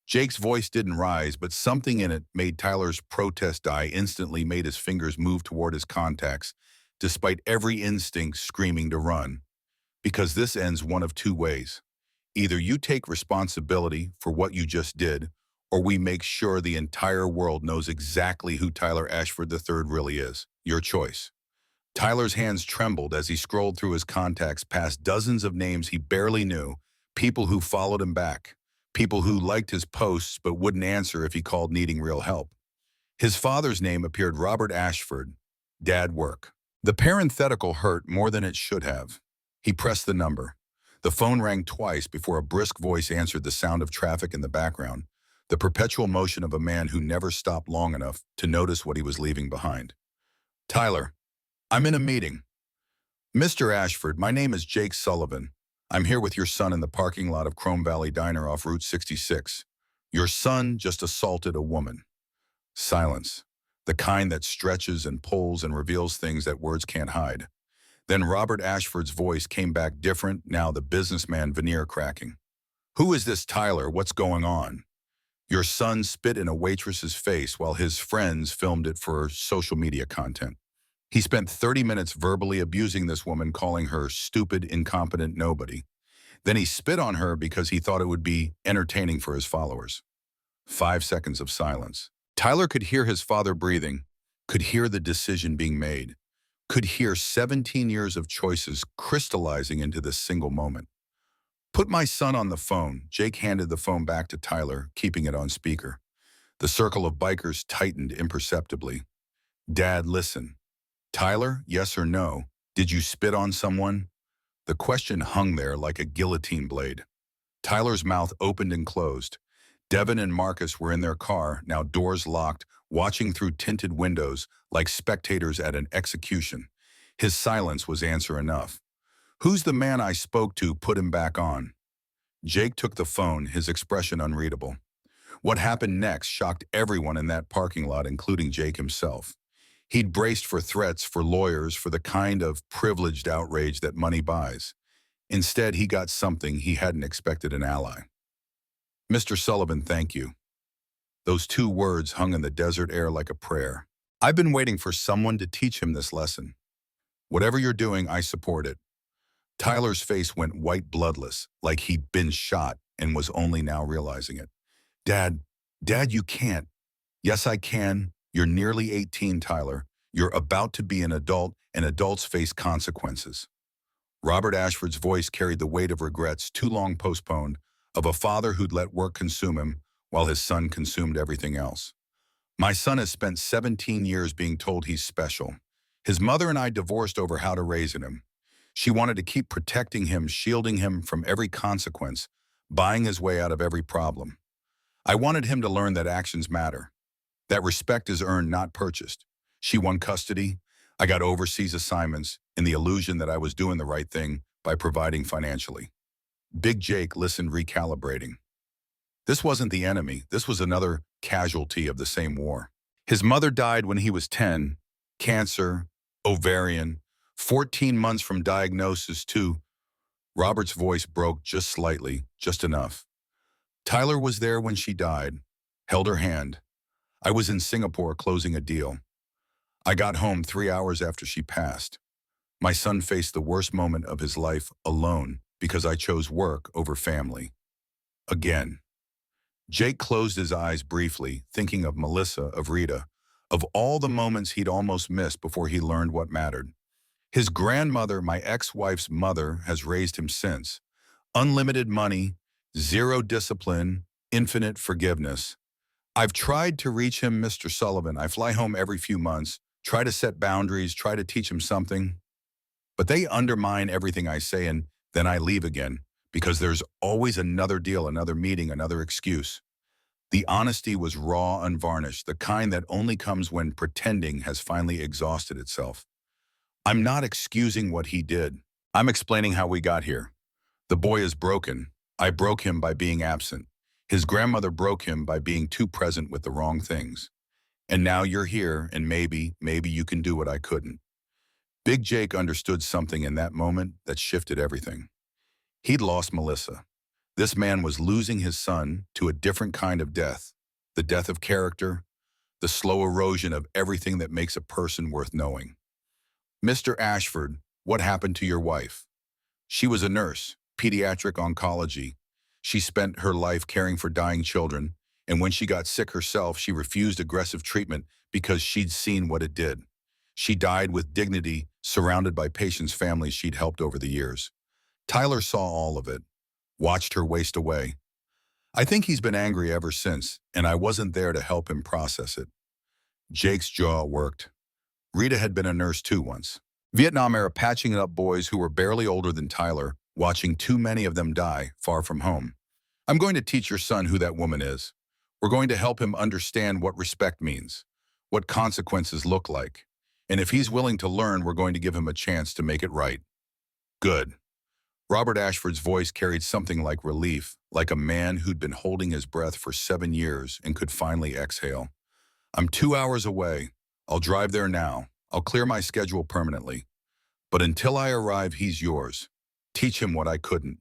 Jake's voice didn't rise, but something in it made Tyler's protest die instantly, made his fingers move toward his contacts, despite every instinct screaming to run. Because this ends one of two ways. Either you take responsibility for what you just did, or we make sure the entire world knows exactly who Tyler Ashford III really is. Your choice. Tyler's hands trembled as he scrolled through his contacts past dozens of names he barely knew, people who followed him back, people who liked his posts but wouldn't answer if he called needing real help. His father's name appeared: Robert Ashford. Dad work. The parenthetical hurt more than it should have. He pressed the number. The phone rang twice before a brisk voice answered the sound of traffic in the background, the perpetual motion of a man who never stopped long enough to notice what he was leaving behind. Tyler, I'm in a meeting. Mr. Ashford, my name is Jake Sullivan. I'm here with your son in the parking lot of Chrome Valley Diner off Route 66. Your son just assaulted a woman. Silence. The kind that stretches and pulls and reveals things that words can't hide. Then Robert Ashford's voice came back different, now the businessman veneer cracking. Who is this Tyler? What's going on? Your son spit in a waitress's face while his friends filmed it for social media content. He spent 30 minutes verbally abusing this woman, calling her stupid, incompetent nobody. Then he spit on her because he thought it would be entertaining for his followers. 5 seconds of silence. Tyler could hear his father breathing, could hear the decision being made, could hear 17 years of choices crystallizing into this single moment. Put my son on the phone. Jake handed the phone back to Tyler, keeping it on speaker. The circle of bikers tightened imperceptibly. Dad, listen. Tyler, yes or no? Did you spit on someone? The question hung there like a guillotine blade. Tyler's mouth opened and closed. Devin and Marcus were in their car, now doors locked, watching through tinted windows like spectators at an execution. His silence was answer enough. Who's the man I spoke to? Put him back on. Jake took the phone, his expression unreadable. What happened next shocked everyone in that parking lot, including Jake himself. He'd braced for threats, for lawyers, for the kind of privileged outrage that money buys. Instead, he got something he hadn't expected: an ally. Mr. Sullivan, thank you. Those two words hung in the desert air like a prayer. I've been waiting for someone to teach him this lesson. Whatever you're doing, I support it. Tyler's face went white bloodless, like he'd been shot and was only now realizing it. Dad, Dad, you can't. Yes, I can. You're nearly 18, Tyler. You're about to be an adult, and adults face consequences. Robert Ashford's voice carried the weight of regrets too long postponed, of a father who'd let work consume him while his son consumed everything else. My son has spent 17 years being told he's special. His mother and I divorced over how to raise him. She wanted to keep protecting him, shielding him from every consequence, buying his way out of every problem. I wanted him to learn that actions matter, that respect is earned, not purchased. She won custody. I got overseas assignments in the illusion that I was doing the right thing by providing financially. Big Jake listened, recalibrating. This wasn't the enemy. This was another casualty of the same war. His mother died when he was 10, cancer, ovarian, 14 months from diagnosis to... Robert's voice broke just slightly, just enough. Tyler was there when she died, held her hand. I was in Singapore closing a deal. I got home 3 hours after she passed. My son faced the worst moment of his life alone because I chose work over family. Again. Jake closed his eyes briefly, thinking of Melissa, of Rita, of all the moments he'd almost missed before he learned what mattered. His grandmother, my ex-wife's mother, has raised him since. Unlimited money, zero discipline, infinite forgiveness. I've tried to reach him, Mr. Sullivan. I fly home every few months, try to set boundaries, try to teach him something. But they undermine everything I say, and then I leave again, because there's always another deal, another meeting, another excuse. The honesty was raw, unvarnished, the kind that only comes when pretending has finally exhausted itself. I'm not excusing what he did. I'm explaining how we got here. The boy is broken. I broke him by being absent. His grandmother broke him by being too present with the wrong things. And now you're here, and maybe you can do what I couldn't. Big Jake understood something in that moment that shifted everything. He'd lost Melissa. This man was losing his son to a different kind of death, the death of character, the slow erosion of everything that makes a person worth knowing. Mr. Ashford, what happened to your wife? She was a nurse, pediatric oncology. She spent her life caring for dying children, and when she got sick herself, she refused aggressive treatment because she'd seen what it did. She died with dignity, surrounded by patients' families she'd helped over the years. Tyler saw all of it, watched her waste away. I think he's been angry ever since, and I wasn't there to help him process it. Jake's jaw worked. Rita had been a nurse too once. Vietnam-era patching up boys who were barely older than Tyler, watching too many of them die far from home. I'm going to teach your son who that woman is. We're going to help him understand what respect means, what consequences look like. And if he's willing to learn, we're going to give him a chance to make it right. Good. Robert Ashford's voice carried something like relief, like a man who'd been holding his breath for 7 years and could finally exhale. I'm 2 hours away. I'll drive there now. I'll clear my schedule permanently. But until I arrive, he's yours. Teach him what I couldn't.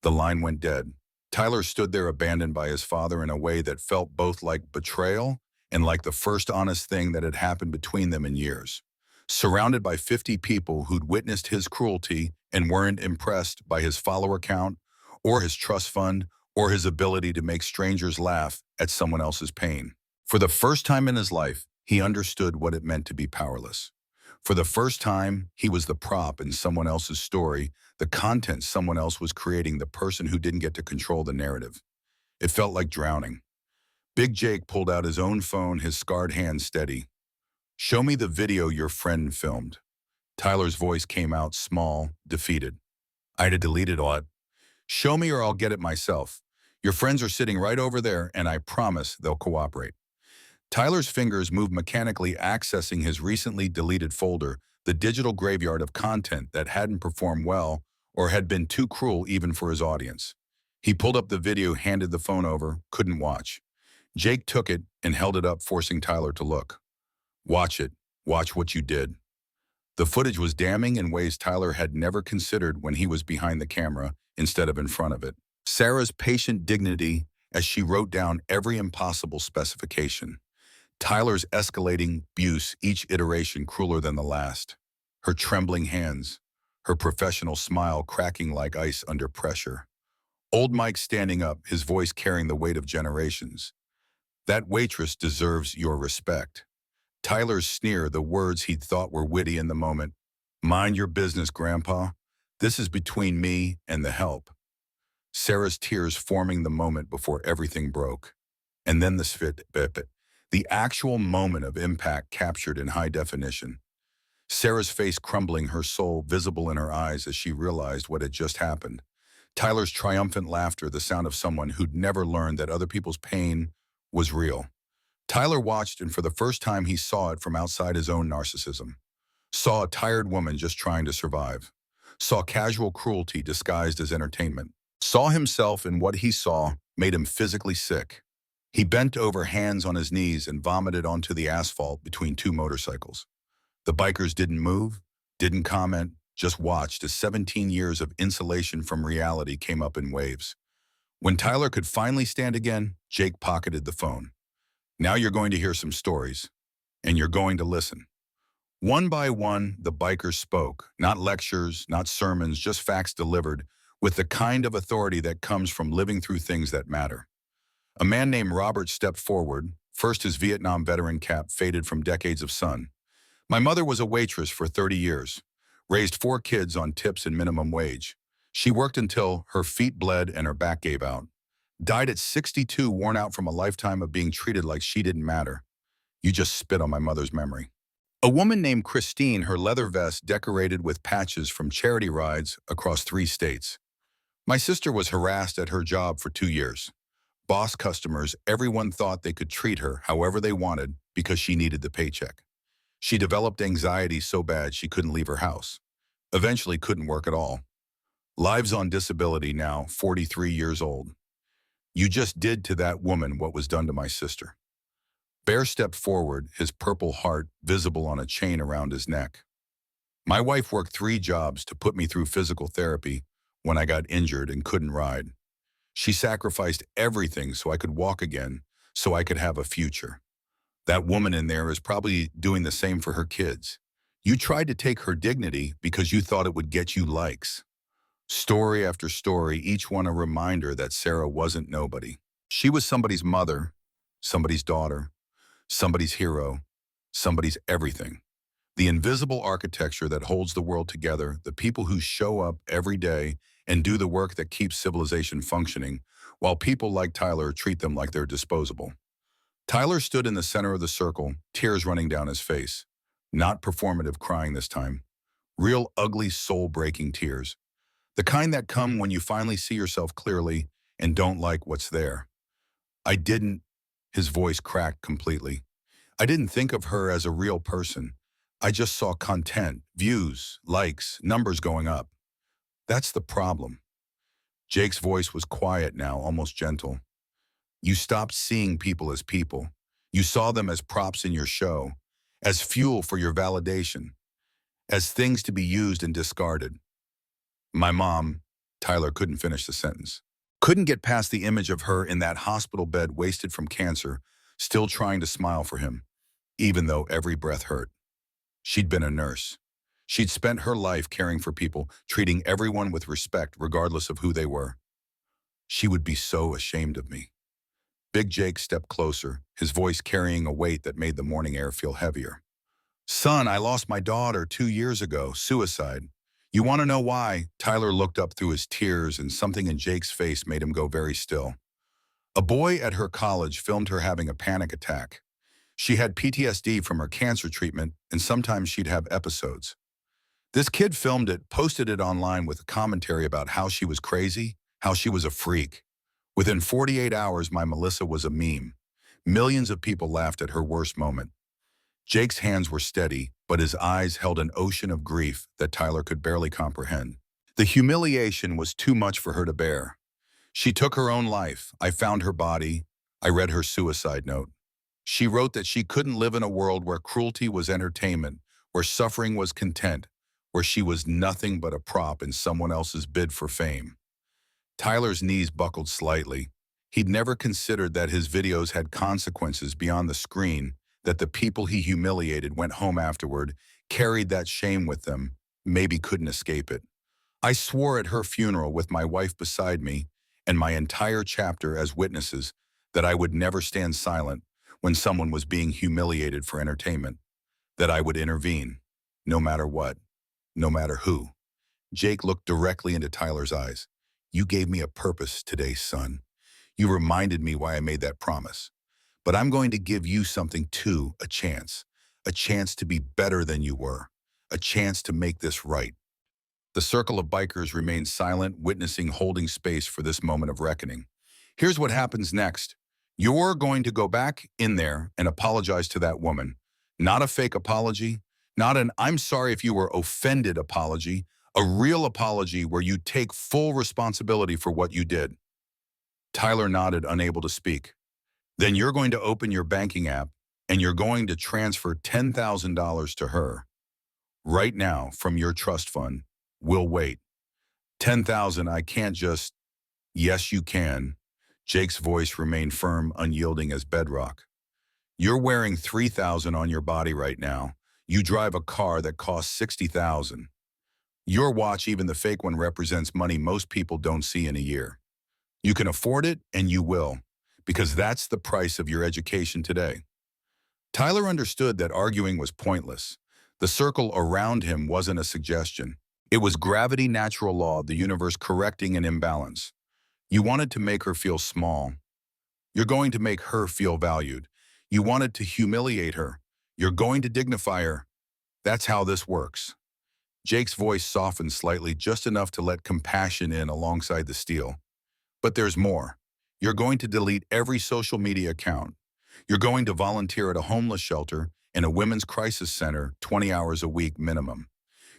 The line went dead. Tyler stood there abandoned by his father in a way that felt both like betrayal and like the first honest thing that had happened between them in years. Surrounded by 50 people who'd witnessed his cruelty and weren't impressed by his follower count or his trust fund or his ability to make strangers laugh at someone else's pain. For the first time in his life, he understood what it meant to be powerless. For the first time, he was the prop in someone else's story, the content someone else was creating, the person who didn't get to control the narrative. It felt like drowning. Big Jake pulled out his own phone, his scarred hand steady. Show me the video your friend filmed. Tyler's voice came out small, defeated. I had to delete it all. Show me or I'll get it myself. Your friends are sitting right over there, and I promise they'll cooperate. Tyler's fingers moved mechanically, accessing his recently deleted folder, the digital graveyard of content that hadn't performed well or had been too cruel even for his audience. He pulled up the video, handed the phone over, couldn't watch. Jake took it and held it up, forcing Tyler to look. Watch it. Watch what you did. The footage was damning in ways Tyler had never considered when he was behind the camera instead of in front of it. Sarah's patient dignity as she wrote down every impossible specification. Tyler's escalating abuse, each iteration crueler than the last. Her trembling hands, her professional smile cracking like ice under pressure. Old Mike standing up, his voice carrying the weight of generations. That waitress deserves your respect. Tyler's sneer, the words he'd thought were witty in the moment. Mind your business, Grandpa. This is between me and the help. Sarah's tears forming the moment before everything broke. And then the actual moment of impact captured in high definition. Sarah's face crumbling, her soul visible in her eyes as she realized what had just happened. Tyler's triumphant laughter, the sound of someone who'd never learned that other people's pain was real. Tyler watched, and for the first time he saw it from outside his own narcissism. Saw a tired woman just trying to survive. Saw casual cruelty disguised as entertainment. Saw himself, and what he saw made him physically sick. He bent over, hands on his knees, and vomited onto the asphalt between two motorcycles. The bikers didn't move, didn't comment, just watched as 17 years of insulation from reality came up in waves. When Tyler could finally stand again, Jake pocketed the phone. Now you're going to hear some stories, and you're going to listen. One by one, the bikers spoke, not lectures, not sermons, just facts delivered with the kind of authority that comes from living through things that matter. A man named Robert stepped forward, first his Vietnam veteran cap faded from decades of sun. My mother was a waitress for 30 years, raised 4 kids on tips and minimum wage. She worked until her feet bled and her back gave out. Died at 62, worn out from a lifetime of being treated like she didn't matter. You just spit on my mother's memory. A woman named Christine, her leather vest decorated with patches from charity rides across 3 states. My sister was harassed at her job for 2 years. Boss customers, everyone thought they could treat her however they wanted because she needed the paycheck. She developed anxiety so bad she couldn't leave her house. Eventually couldn't work at all. Lives on disability now, 43 years old. You just did to that woman what was done to my sister. Bear stepped forward, his purple heart visible on a chain around his neck. My wife worked 3 jobs to put me through physical therapy when I got injured and couldn't ride. She sacrificed everything so I could walk again, so I could have a future. That woman in there is probably doing the same for her kids. You tried to take her dignity because you thought it would get you likes. Story after story, each one a reminder that Sarah wasn't nobody. She was somebody's mother, somebody's daughter, somebody's hero, somebody's everything. The invisible architecture that holds the world together, the people who show up every day and do the work that keeps civilization functioning, while people like Tyler treat them like they're disposable. Tyler stood in the center of the circle, tears running down his face. Not performative crying this time. Real ugly soul-breaking tears. The kind that come when you finally see yourself clearly and don't like what's there. I didn't, his voice cracked completely. I didn't think of her as a real person. I just saw content, views, likes, numbers going up. That's the problem. Jake's voice was quiet now, almost gentle. You stopped seeing people as people. You saw them as props in your show, as fuel for your validation, as things to be used and discarded. My mom, Tyler couldn't finish the sentence. Couldn't get past the image of her in that hospital bed wasted from cancer, still trying to smile for him, even though every breath hurt. She'd been a nurse. She'd spent her life caring for people, treating everyone with respect regardless of who they were. She would be so ashamed of me. Big Jake stepped closer, his voice carrying a weight that made the morning air feel heavier. Son, I lost my daughter 2 years ago, suicide. You want to know why? Tyler looked up through his tears and something in Jake's face made him go very still. A boy at her college filmed her having a panic attack. She had PTSD from her cancer treatment, and sometimes she'd have episodes. This kid filmed it, posted it online with a commentary about how she was crazy, how she was a freak. Within 48 hours, my Melissa was a meme. Millions of people laughed at her worst moment. Jake's hands were steady, but his eyes held an ocean of grief that Tyler could barely comprehend. The humiliation was too much for her to bear. She took her own life. I found her body. I read her suicide note. She wrote that she couldn't live in a world where cruelty was entertainment, where suffering was content, where she was nothing but a prop in someone else's bid for fame. Tyler's knees buckled slightly. He'd never considered that his videos had consequences beyond the screen, that the people he humiliated went home afterward, carried that shame with them, maybe couldn't escape it. I swore at her funeral with my wife beside me and my entire chapter as witnesses that I would never stand silent when someone was being humiliated for entertainment, that I would intervene, no matter what, no matter who. Jake looked directly into Tyler's eyes. You gave me a purpose today, son. You reminded me why I made that promise. But I'm going to give you something too, a chance to be better than you were, a chance to make this right. The circle of bikers remained silent, witnessing, holding space for this moment of reckoning. Here's what happens next. You're going to go back in there and apologize to that woman. Not a fake apology, not an I'm sorry if you were offended apology, a real apology where you take full responsibility for what you did. Tyler nodded, unable to speak. Then you're going to open your banking app and you're going to transfer $10,000 to her. Right now, from your trust fund. We'll wait. 10,000, I can't just... Yes, you can. Jake's voice remained firm, unyielding as bedrock. You're wearing 3,000 on your body right now. You drive a car that costs 60,000. Your watch, even the fake one, represents money most people don't see in a year. You can afford it, and you will, because that's the price of your education today. Tyler understood that arguing was pointless. The circle around him wasn't a suggestion. It was gravity, natural law, the universe correcting an imbalance. You wanted to make her feel small. You're going to make her feel valued. You wanted to humiliate her. You're going to dignify her. That's how this works. Jake's voice softened slightly, just enough to let compassion in alongside the steel. But there's more. You're going to delete every social media account. You're going to volunteer at a homeless shelter and a women's crisis center 20 hours a week minimum.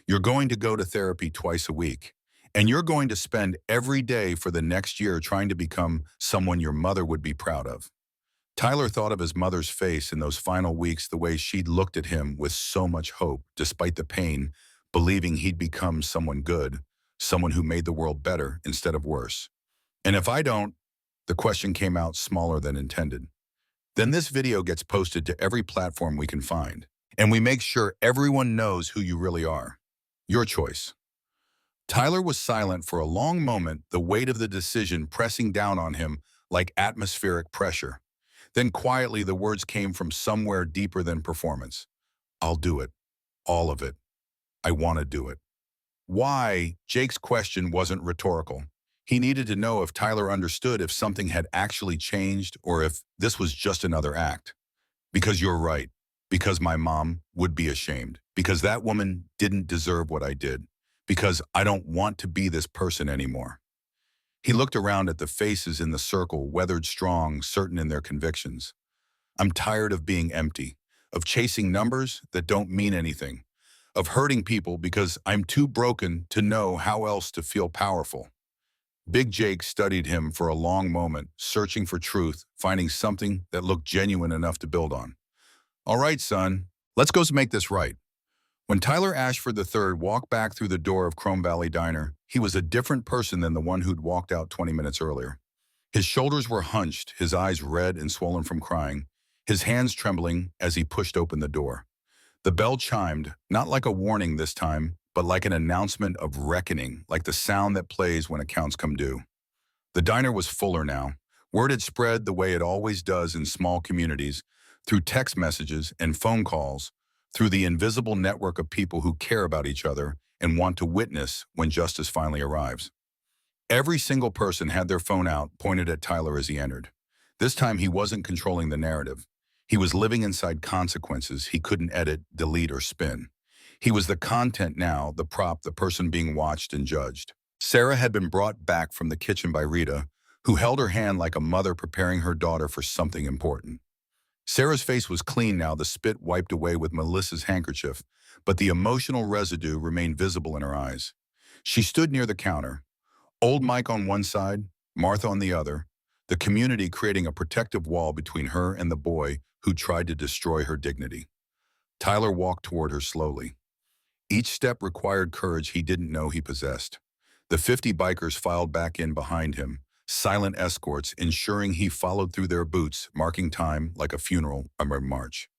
You're going to go to therapy twice a week. And you're going to spend every day for the next year trying to become someone your mother would be proud of. Tyler thought of his mother's face in those final weeks, the way she'd looked at him with so much hope, despite the pain, believing he'd become someone good, someone who made the world better instead of worse. And if I don't, the question came out smaller than intended. Then this video gets posted to every platform we can find. And we make sure everyone knows who you really are. Your choice. Tyler was silent for a long moment, the weight of the decision pressing down on him like atmospheric pressure. Then quietly the words came from somewhere deeper than performance. I'll do it. All of it. I want to do it. Why? Jake's question wasn't rhetorical. He needed to know if Tyler understood if something had actually changed or if this was just another act. Because you're right. Because my mom would be ashamed. Because that woman didn't deserve what I did. Because I don't want to be this person anymore. He looked around at the faces in the circle, weathered, strong, certain in their convictions. I'm tired of being empty, of chasing numbers that don't mean anything, of hurting people because I'm too broken to know how else to feel powerful. Big Jake studied him for a long moment, searching for truth, finding something that looked genuine enough to build on. All right, son, let's go make this right. When Tyler Ashford III walked back through the door of Chrome Valley Diner, he was a different person than the one who'd walked out 20 minutes earlier. His shoulders were hunched, his eyes red and swollen from crying, his hands trembling as he pushed open the door. The bell chimed, not like a warning this time, but like an announcement of reckoning, like the sound that plays when accounts come due. The diner was fuller now. Word had spread the way it always does in small communities, through text messages and phone calls, through the invisible network of people who care about each other and want to witness when justice finally arrives. Every single person had their phone out, pointed at Tyler as he entered. This time he wasn't controlling the narrative. He was living inside consequences he couldn't edit, delete, or spin. He was the content now, the prop, the person being watched and judged. Sarah had been brought back from the kitchen by Rita, who held her hand like a mother preparing her daughter for something important. Sarah's face was clean now, the spit wiped away with Melissa's handkerchief, but the emotional residue remained visible in her eyes. She stood near the counter, old Mike on one side, Martha on the other, the community creating a protective wall between her and the boy who tried to destroy her dignity. Tyler walked toward her slowly. Each step required courage he didn't know he possessed. The 50 bikers filed back in behind him, silent escorts ensuring he followed through their boots, marking time like a funeral march.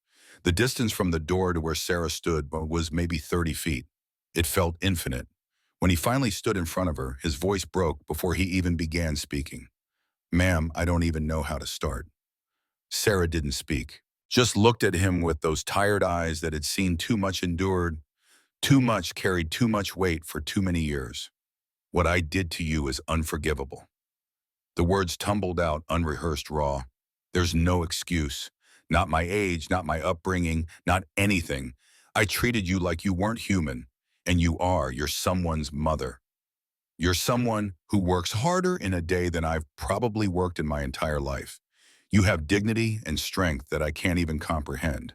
The distance from the door to where Sarah stood was maybe 30 feet. It felt infinite. When he finally stood in front of her, his voice broke before he even began speaking. "Ma'am, I don't even know how to start." Sarah didn't speak, just looked at him with those tired eyes that had seen too much endured, too much carried too much weight for too many years. "What I did to you is unforgivable." The words tumbled out unrehearsed raw. "There's no excuse. Not my age, not my upbringing, not anything. I treated you like you weren't human, and you are. You're someone's mother. You're someone who works harder in a day than I've probably worked in my entire life. You have dignity and strength that I can't even comprehend."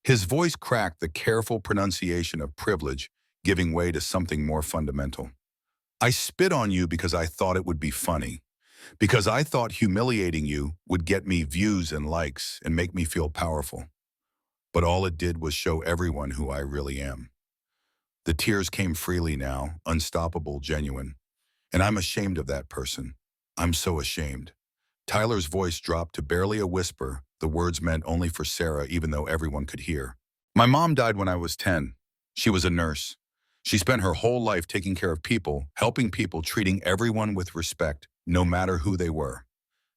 His voice cracked, the careful pronunciation of privilege giving way to something more fundamental. "I spit on you because I thought it would be funny, because I thought humiliating you would get me views and likes and make me feel powerful. But all it did was show everyone who I really am." The tears came freely now, unstoppable, genuine. "And I'm ashamed of that person. I'm so ashamed." Tyler's voice dropped to barely a whisper, the words meant only for Sarah even though everyone could hear. "My mom died when I was 10. She was a nurse. She spent her whole life taking care of people, helping people, treating everyone with respect, no matter who they were."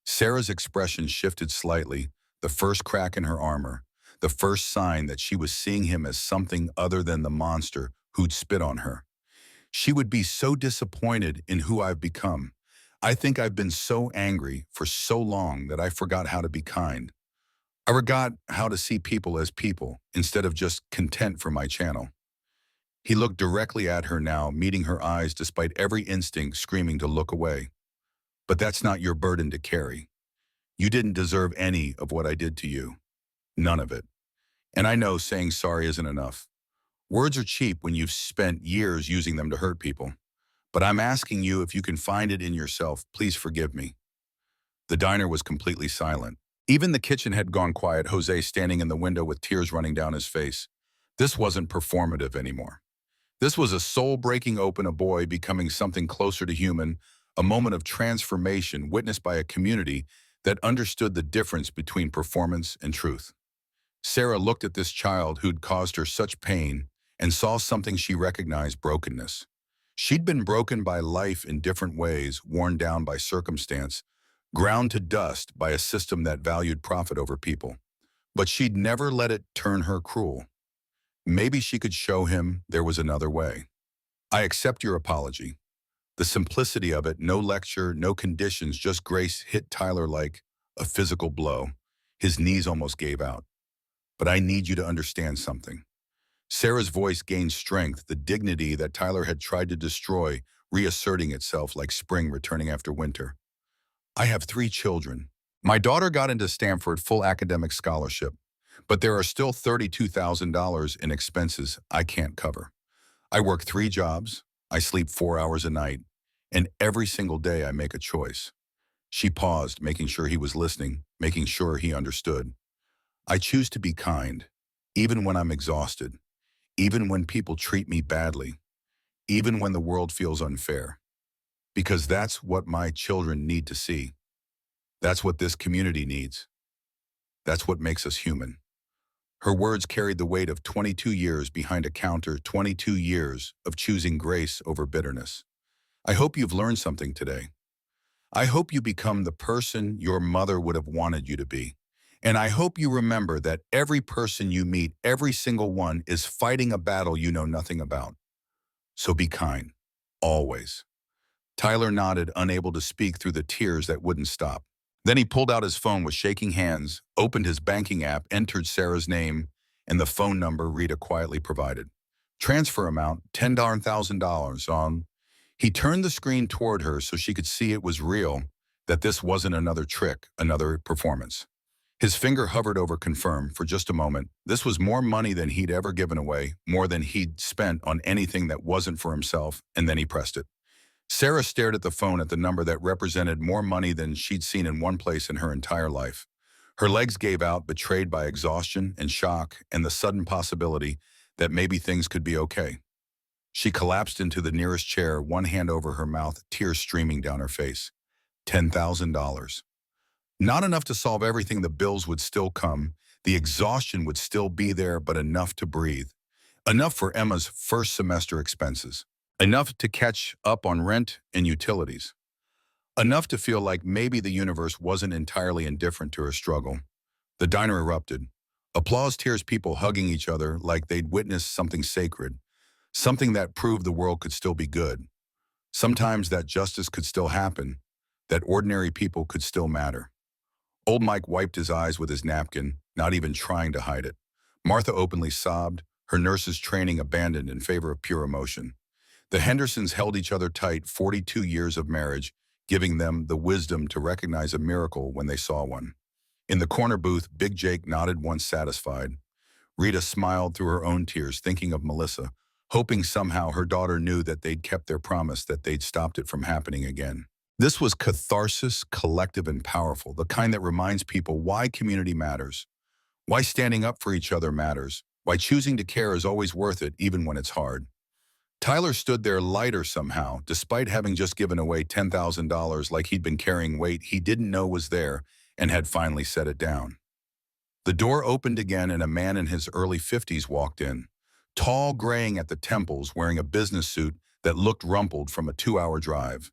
Sarah's expression shifted slightly, the first crack in her armor, the first sign that she was seeing him as something other than the monster who'd spit on her. "She would be so disappointed in who I've become. I think I've been so angry for so long that I forgot how to be kind. I forgot how to see people as people instead of just content for my channel." He looked directly at her now, meeting her eyes despite every instinct screaming to look away. "But that's not your burden to carry. You didn't deserve any of what I did to you. None of it. And I know saying sorry isn't enough. Words are cheap when you've spent years using them to hurt people. But I'm asking you if you can find it in yourself, please forgive me." The diner was completely silent. Even the kitchen had gone quiet, Jose standing in the window with tears running down his face. This wasn't performative anymore. This was a soul breaking open, a boy becoming something closer to human, a moment of transformation witnessed by a community that understood the difference between performance and truth. Sarah looked at this child who'd caused her such pain and saw something she recognized: brokenness. She'd been broken by life in different ways, worn down by circumstance, ground to dust by a system that valued profit over people. But she'd never let it turn her cruel. Maybe she could show him there was another way. "I accept your apology." The simplicity of it, no lecture, no conditions, just grace, hit Tyler like a physical blow. His knees almost gave out. "But I need you to understand something." Sarah's voice gained strength, the dignity that Tyler had tried to destroy, reasserting itself like spring returning after winter. "I have 3 children. My daughter got into Stanford, full academic scholarship, but there are still $32,000 in expenses I can't cover. I work 3 jobs, I sleep 4 hours a night, and every single day I make a choice." She paused, making sure he was listening, making sure he understood. "I choose to be kind, even when I'm exhausted, even when people treat me badly, even when the world feels unfair. Because that's what my children need to see. That's what this community needs. That's what makes us human." Her words carried the weight of 22 years behind a counter, 22 years of choosing grace over bitterness. I hope you've learned something today. I hope you become the person your mother would have wanted you to be. And I hope you remember that every person you meet, every single one, is fighting a battle you know nothing about. So be kind. Always. Tyler nodded, unable to speak through the tears that wouldn't stop. Then he pulled out his phone with shaking hands, opened his banking app, entered Sarah's name, and the phone number Rita quietly provided. Transfer amount, $10,000 on. He turned the screen toward her so she could see it was real, that this wasn't another trick, another performance. His finger hovered over confirm for just a moment. This was more money than he'd ever given away, more than he'd spent on anything that wasn't for himself, and then he pressed it. Sarah stared at the phone, at the number that represented more money than she'd seen in one place in her entire life. Her legs gave out, betrayed by exhaustion and shock and the sudden possibility that maybe things could be okay. She collapsed into the nearest chair, one hand over her mouth, tears streaming down her face. $10,000. Not enough to solve everything, the bills would still come, the exhaustion would still be there, but enough to breathe. Enough for Emma's first semester expenses. Enough to catch up on rent and utilities. Enough to feel like maybe the universe wasn't entirely indifferent to her struggle. The diner erupted. Applause, tears, people hugging each other like they'd witnessed something sacred, something that proved the world could still be good. Sometimes that justice could still happen, that ordinary people could still matter. Old Mike wiped his eyes with his napkin, not even trying to hide it. Martha openly sobbed, her nurse's training abandoned in favor of pure emotion. The Hendersons held each other tight, 42 years of marriage, giving them the wisdom to recognize a miracle when they saw one. In the corner booth, Big Jake nodded once satisfied. Rita smiled through her own tears, thinking of Melissa, hoping somehow her daughter knew that they'd kept their promise, that they'd stopped it from happening again. This was catharsis, collective and powerful, the kind that reminds people why community matters, why standing up for each other matters, why choosing to care is always worth it even when it's hard. Tyler stood there lighter somehow, despite having just given away $10,000 like he'd been carrying weight he didn't know was there and had finally set it down. The door opened again and a man in his early 50s walked in, tall, graying at the temples, wearing a business suit that looked rumpled from a 2-hour drive.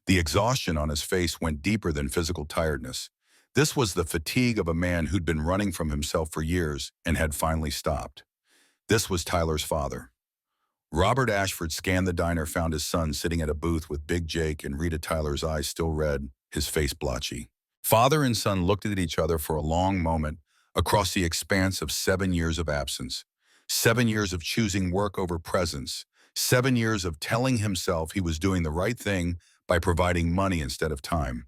The exhaustion on his face went deeper than physical tiredness. This was the fatigue of a man who'd been running from himself for years and had finally stopped. This was Tyler's father. Robert Ashford scanned the diner, found his son sitting at a booth with Big Jake and Rita. Tyler's eyes still red, his face blotchy. Father and son looked at each other for a long moment across the expanse of 7 years of absence. 7 years of choosing work over presence. 7 years of telling himself he was doing the right thing by providing money instead of time.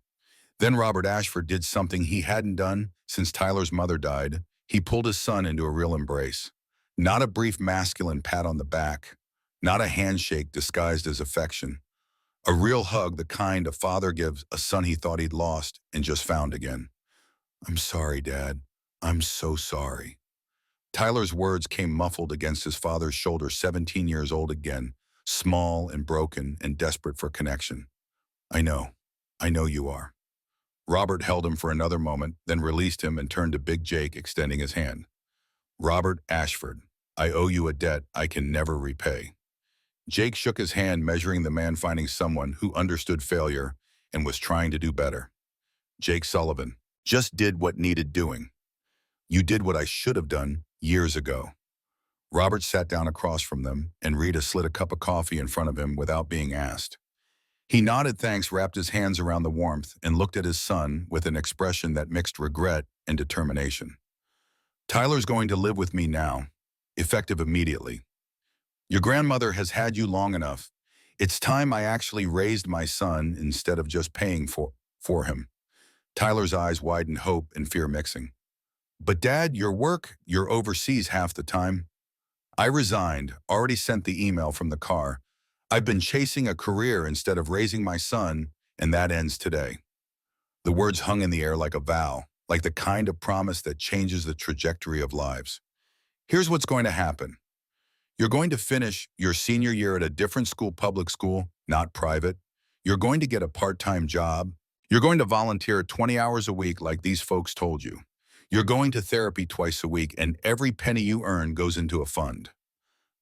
Then Robert Ashford did something he hadn't done since Tyler's mother died. He pulled his son into a real embrace. Not a brief masculine pat on the back. Not a handshake disguised as affection. A real hug, the kind a father gives a son he thought he'd lost and just found again. "I'm sorry, Dad. I'm so sorry." Tyler's words came muffled against his father's shoulder, 17 years old again, small and broken and desperate for connection. I know you are." Robert held him for another moment, then released him and turned to Big Jake, extending his hand. "Robert Ashford, I owe you a debt I can never repay." Jake shook his hand, measuring the man, finding someone who understood failure and was trying to do better. "Jake Sullivan, just did what needed doing. You did what I should have done years ago." Robert sat down across from them, and Rita slid a cup of coffee in front of him without being asked. He nodded thanks, wrapped his hands around the warmth, and looked at his son with an expression that mixed regret and determination. "Tyler's going to live with me now, effective immediately. Your grandmother has had you long enough. It's time I actually raised my son instead of just paying for him." Tyler's eyes widened, hope and fear mixing. "But Dad, you're overseas half the time." "I resigned, already sent the email from the car. I've been chasing a career instead of raising my son, and that ends today." The words hung in the air like a vow, like the kind of promise that changes the trajectory of lives. "Here's what's going to happen. You're going to finish your senior year at a different school, public school, not private. You're going to get a part-time job. You're going to volunteer 20 hours a week like these folks told you. You're going to therapy twice a week, and every penny you earn goes into a fund."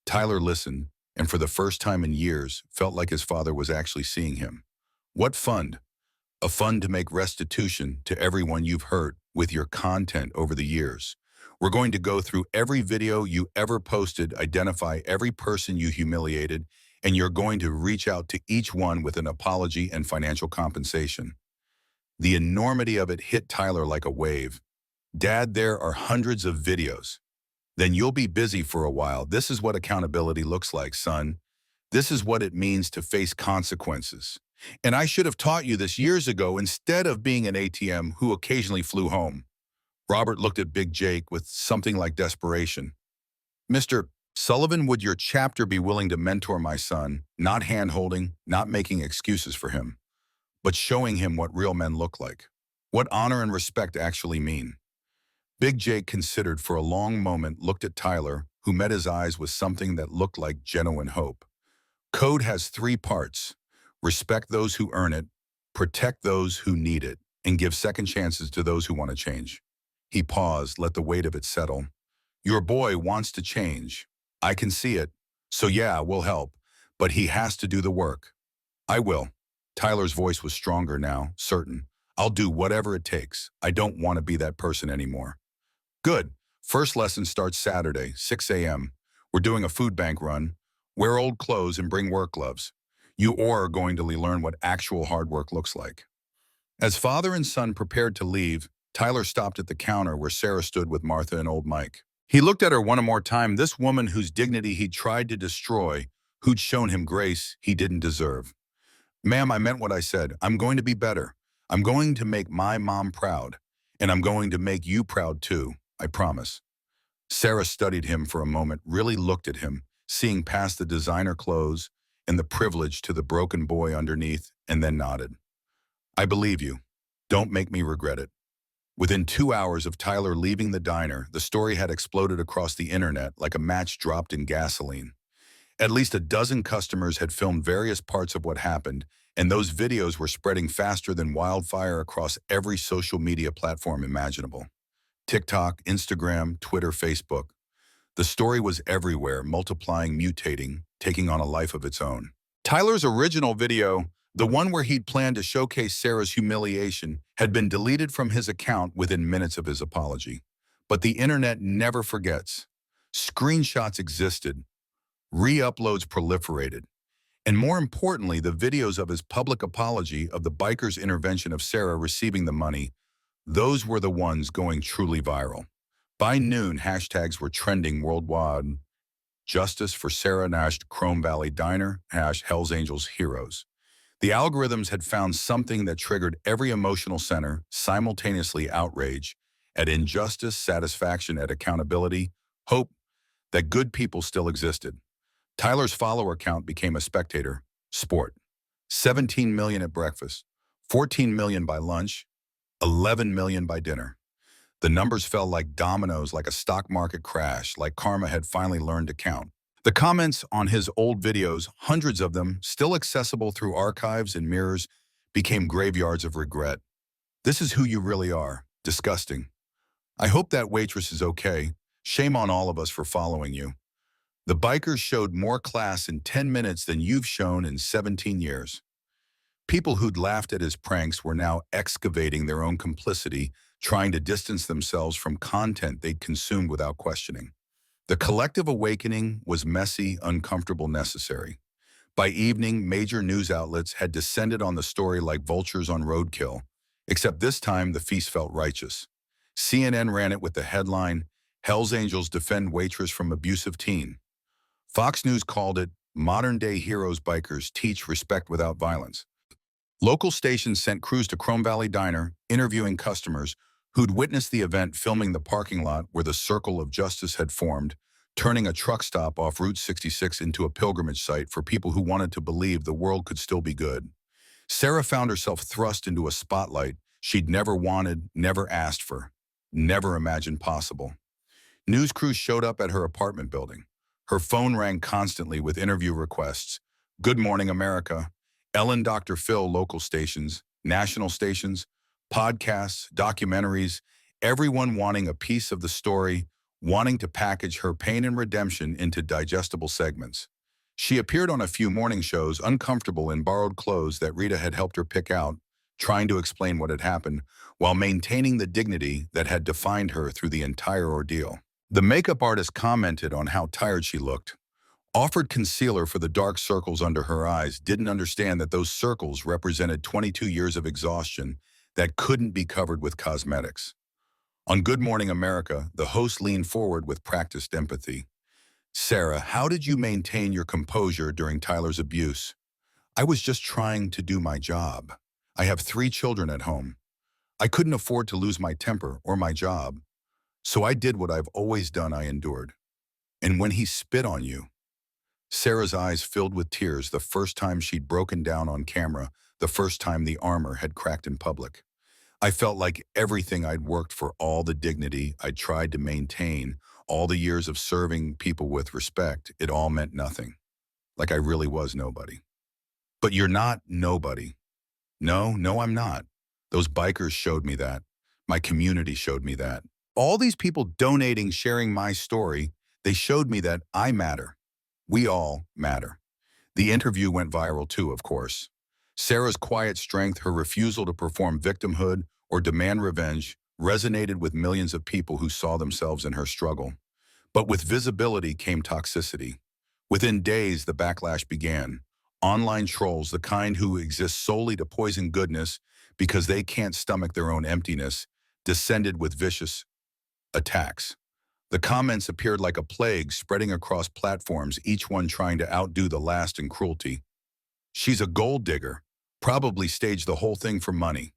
Tyler listened, and for the first time in years, felt like his father was actually seeing him. "What fund?" "A fund to make restitution to everyone you've hurt with your content over the years. We're going to go through every video you ever posted, identify every person you humiliated, and you're going to reach out to each one with an apology and financial compensation." The enormity of it hit Tyler like a wave. "Dad, there are hundreds of videos. Then you'll be busy for a while. This is what accountability looks like, son. This is what it means to face consequences. And I should have taught you this years ago instead of being an ATM who occasionally flew home." Robert looked at Big Jake with something like desperation. "Mr. Sullivan, would your chapter be willing to mentor my son, not hand-holding, not making excuses for him, but showing him what real men look like, what honor and respect actually mean?" Big Jake considered for a long moment, looked at Tyler, who met his eyes with something that looked like genuine hope. "Code has 3 parts. Respect those who earn it, protect those who need it, and give second chances to those who want to change. He paused, let the weight of it settle. Your boy wants to change. I can see it. So yeah, we'll help. But he has to do the work. I will. Tyler's voice was stronger now, certain. I'll do whatever it takes. I don't want to be that person anymore. Good. First lesson starts Saturday, 6 a.m. We're doing a food bank run. Wear old clothes and bring work gloves. You are going to learn what actual hard work looks like. As father and son prepared to leave, Tyler stopped at the counter where Sarah stood with Martha and old Mike. He looked at her one more time, this woman whose dignity he'd tried to destroy, who'd shown him grace he didn't deserve. Ma'am, I meant what I said. I'm going to be better. I'm going to make my mom proud. And I'm going to make you proud too, I promise. Sarah studied him for a moment, really looked at him, seeing past the designer clothes and the privilege to the broken boy underneath, and then nodded. I believe you. Don't make me regret it. Within 2 hours of Tyler leaving the diner, the story had exploded across the internet like a match dropped in gasoline. At least a dozen customers had filmed various parts of what happened, and those videos were spreading faster than wildfire across every social media platform imaginable. TikTok, Instagram, Twitter, Facebook. The story was everywhere, multiplying, mutating, taking on a life of its own. Tyler's original video, the one where he'd planned to showcase Sarah's humiliation, had been deleted from his account within minutes of his apology. But the internet never forgets. Screenshots existed, re-uploads proliferated, and more importantly, the videos of his public apology of the biker's intervention of Sarah receiving the money, those were the ones going truly viral. By noon, hashtags were trending worldwide. Justice for Sarah Nash, Chrome Valley Diner, Hell's Angels Heroes. The algorithms had found something that triggered every emotional center, simultaneously outrage, at injustice, satisfaction, at accountability, hope that good people still existed. Tyler's follower count became a spectator sport. 17 million at breakfast, 14 million by lunch, 11 million by dinner. The numbers fell like dominoes, like a stock market crash, like karma had finally learned to count. The comments on his old videos, hundreds of them, still accessible through archives and mirrors, became graveyards of regret. This is who you really are. Disgusting. I hope that waitress is okay. Shame on all of us for following you. The bikers showed more class in 10 minutes than you've shown in 17 years. People who'd laughed at his pranks were now excavating their own complicity, trying to distance themselves from content they'd consumed without questioning. The collective awakening was messy, uncomfortable, necessary. By evening, major news outlets had descended on the story like vultures on roadkill, except this time the feast felt righteous. CNN ran it with the headline, Hell's Angels defend waitress from abusive teen. Fox News called it, Modern-day heroes bikers teach respect without violence. Local stations sent crews to Chrome Valley Diner, interviewing customers who'd witnessed the event, filming the parking lot where the circle of justice had formed, turning a truck stop off Route 66 into a pilgrimage site for people who wanted to believe the world could still be good. Sarah found herself thrust into a spotlight she'd never wanted, never asked for, never imagined possible. News crews showed up at her apartment building. Her phone rang constantly with interview requests. Good Morning America, Ellen, Dr. Phil, local stations, national stations, podcasts, documentaries, everyone wanting a piece of the story, wanting to package her pain and redemption into digestible segments. She appeared on a few morning shows, uncomfortable in borrowed clothes that Rita had helped her pick out, trying to explain what had happened, while maintaining the dignity that had defined her through the entire ordeal. The makeup artist commented on how tired she looked, offered concealer for the dark circles under her eyes, didn't understand that those circles represented 22 years of exhaustion that couldn't be covered with cosmetics. On Good Morning America, the host leaned forward with practiced empathy. Sarah, how did you maintain your composure during Tyler's abuse? I was just trying to do my job. I have 3 children at home. I couldn't afford to lose my temper or my job. So I did what I've always done, I endured. And when he spit on you, Sarah's eyes filled with tears the first time she'd broken down on camera, the first time the armor had cracked in public. I felt like everything I'd worked for, all the dignity I'd tried to maintain, all the years of serving people with respect, it all meant nothing. Like I really was nobody. But you're not nobody. No, no, I'm not. Those bikers showed me that. My community showed me that. All these people donating, sharing my story, they showed me that I matter. We all matter. The interview went viral too, of course. Sarah's quiet strength, her refusal to perform victimhood or demand revenge, resonated with millions of people who saw themselves in her struggle. But with visibility came toxicity. Within days, the backlash began. Online trolls, the kind who exist solely to poison goodness because they can't stomach their own emptiness, descended with vicious attacks. The comments appeared like a plague, spreading across platforms, each one trying to outdo the last in cruelty. She's a gold digger, probably staged the whole thing for money.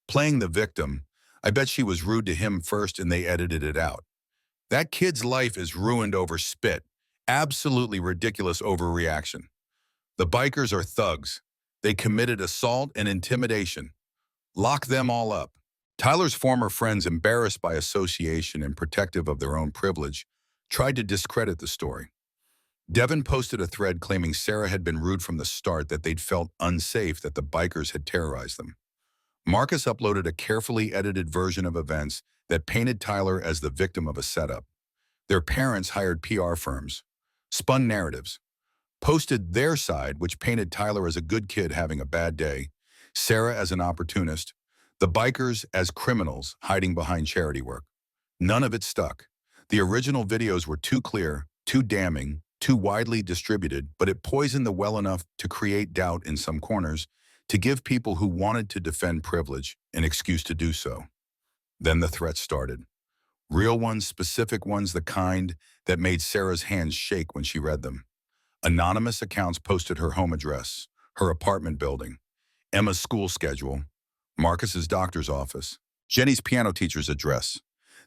Playing the victim, I bet she was rude to him first and they edited it out. That kid's life is ruined over spit. Absolutely ridiculous overreaction. The bikers are thugs. They committed assault and intimidation. Lock them all up. Tyler's former friends, embarrassed by association and protective of their own privilege, tried to discredit the story. Devin posted a thread claiming Sarah had been rude from the start, that they'd felt unsafe, that the bikers had terrorized them. Marcus uploaded a carefully edited version of events that painted Tyler as the victim of a setup. Their parents hired PR firms, spun narratives, posted their side, which painted Tyler as a good kid having a bad day, Sarah as an opportunist, the bikers as criminals hiding behind charity work. None of it stuck. The original videos were too clear, too damning, too widely distributed, but it poisoned the well enough to create doubt in some corners, to give people who wanted to defend privilege an excuse to do so. Then the threats started. Real ones, specific ones, the kind that made Sarah's hands shake when she read them. Anonymous accounts posted her home address, her apartment building, Emma's school schedule, Marcus's doctor's office, Jenny's piano teacher's address.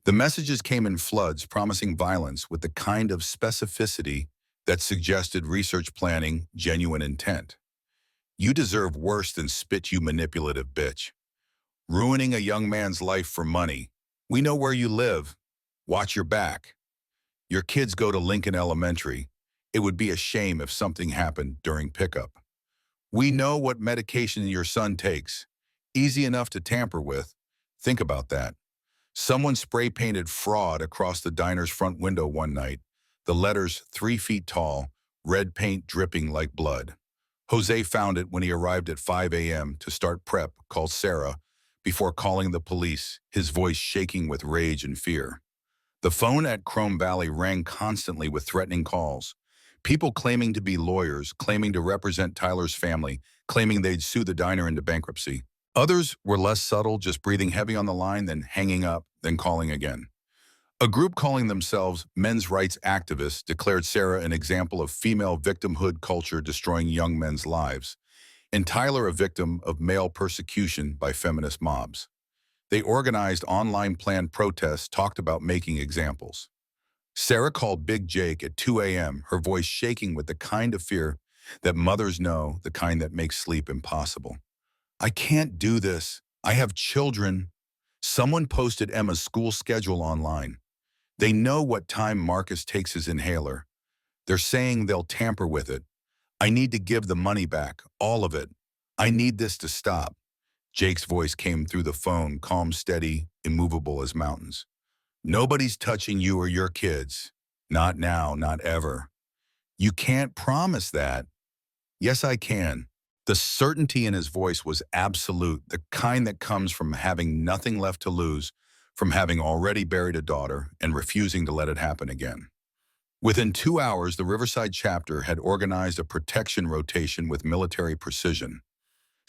The messages came in floods, promising violence with the kind of specificity that suggested research planning, genuine intent. You deserve worse than spit, you manipulative bitch. Ruining a young man's life for money. We know where you live. Watch your back. Your kids go to Lincoln Elementary. It would be a shame if something happened during pickup. We know what medication your son takes. Easy enough to tamper with. Think about that. Someone spray-painted fraud across the diner's front window one night. The letters 3 feet tall, red paint dripping like blood. Jose found it when he arrived at 5 a.m. to start prep, called Sarah, before calling the police, his voice shaking with rage and fear. The phone at Chrome Valley rang constantly with threatening calls. People claiming to be lawyers, claiming to represent Tyler's family, claiming they'd sue the diner into bankruptcy. Others were less subtle, just breathing heavy on the line, then hanging up, then calling again. A group calling themselves men's rights activists declared Sarah an example of female victimhood culture destroying young men's lives, and Tyler a victim of male persecution by feminist mobs. They organized online planned protests, talked about making examples. Sarah called Big Jake at 2 a.m., her voice shaking with the kind of fear that mothers know, the kind that makes sleep impossible. I can't do this. I have children. Someone posted Emma's school schedule online. They know what time Marcus takes his inhaler. They're saying they'll tamper with it. I need to give the money back, all of it. I need this to stop. Jake's voice came through the phone, calm, steady, immovable as mountains. Nobody's touching you or your kids. Not now, not ever. You can't promise that. Yes, I can. The certainty in his voice was absolute, the kind that comes from having nothing left to lose, from having already buried a daughter and refusing to let it happen again. Within 2 hours, the Riverside chapter had organized a protection rotation with military precision.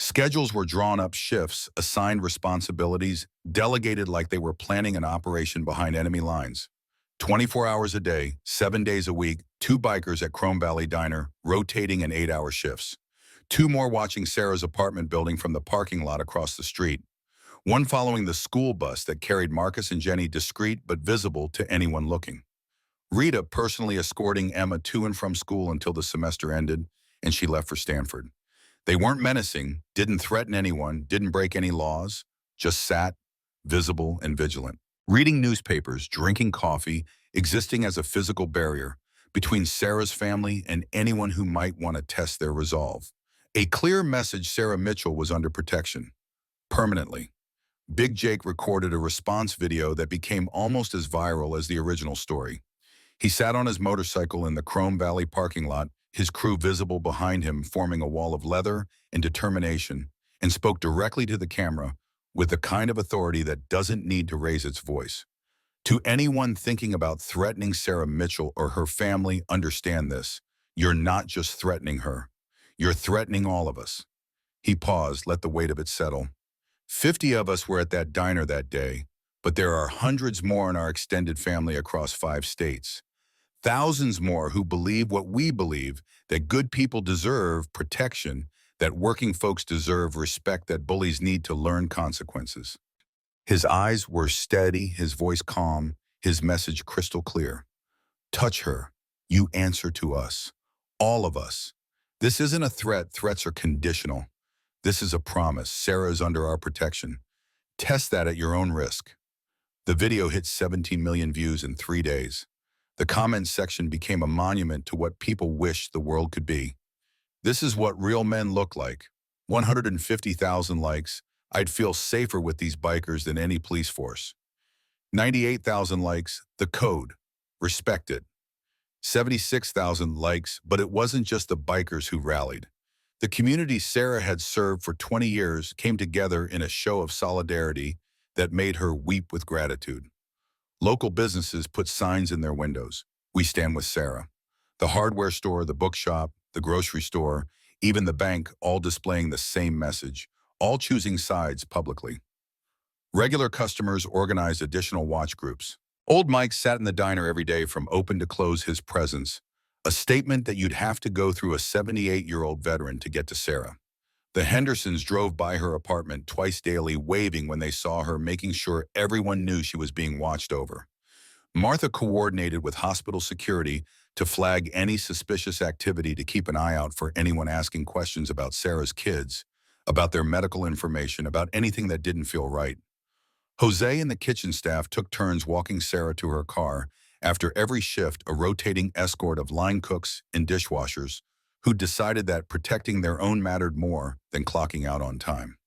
Schedules were drawn up, shifts, assigned responsibilities, delegated like they were planning an operation behind enemy lines. 24 hours a day, 7 days a week, 2 bikers at Chrome Valley Diner, rotating in 8-hour shifts. 2 more watching Sarah's apartment building from the parking lot across the street. 1 following the school bus that carried Marcus and Jenny, discreet but visible to anyone looking. Rita personally escorting Emma to and from school until the semester ended and she left for Stanford. They weren't menacing, didn't threaten anyone, didn't break any laws, just sat, visible and vigilant. Reading newspapers, drinking coffee, existing as a physical barrier between Sarah's family and anyone who might want to test their resolve. A clear message: Sarah Mitchell was under protection, permanently. Big Jake recorded a response video that became almost as viral as the original story. He sat on his motorcycle in the Chrome Valley parking lot, his crew visible behind him, forming a wall of leather and determination, and spoke directly to the camera with the kind of authority that doesn't need to raise its voice. To anyone thinking about threatening Sarah Mitchell or her family, understand this. You're not just threatening her. You're threatening all of us. He paused, let the weight of it settle. 50 of us were at that diner that day, but there are hundreds more in our extended family across 5 states. Thousands more who believe what we believe, that good people deserve protection, that working folks deserve respect, that bullies need to learn consequences. His eyes were steady, his voice calm, his message crystal clear. Touch her. You answer to us. All of us. This isn't a threat. Threats are conditional. This is a promise. Sarah is under our protection. Test that at your own risk. The video hit 17 million views in 3 days. The comments section became a monument to what people wish the world could be. This is what real men look like. 150,000 likes. I'd feel safer with these bikers than any police force. 98,000 likes. The code. Respect it. 76,000 likes, but it wasn't just the bikers who rallied. The community Sarah had served for 20 years came together in a show of solidarity that made her weep with gratitude. Local businesses put signs in their windows. We stand with Sarah. The hardware store, the bookshop, the grocery store, even the bank, all displaying the same message, all choosing sides publicly. Regular customers organized additional watch groups. Old Mike sat in the diner every day from open to close, his presence, a statement that you'd have to go through a 78-year-old veteran to get to Sarah. The Hendersons drove by her apartment twice daily, waving when they saw her, making sure everyone knew she was being watched over. Martha coordinated with hospital security to flag any suspicious activity, to keep an eye out for anyone asking questions about Sarah's kids, about their medical information, about anything that didn't feel right. Jose and the kitchen staff took turns walking Sarah to her car. After every shift, a rotating escort of line cooks and dishwashers who decided that protecting their own mattered more than clocking out on time.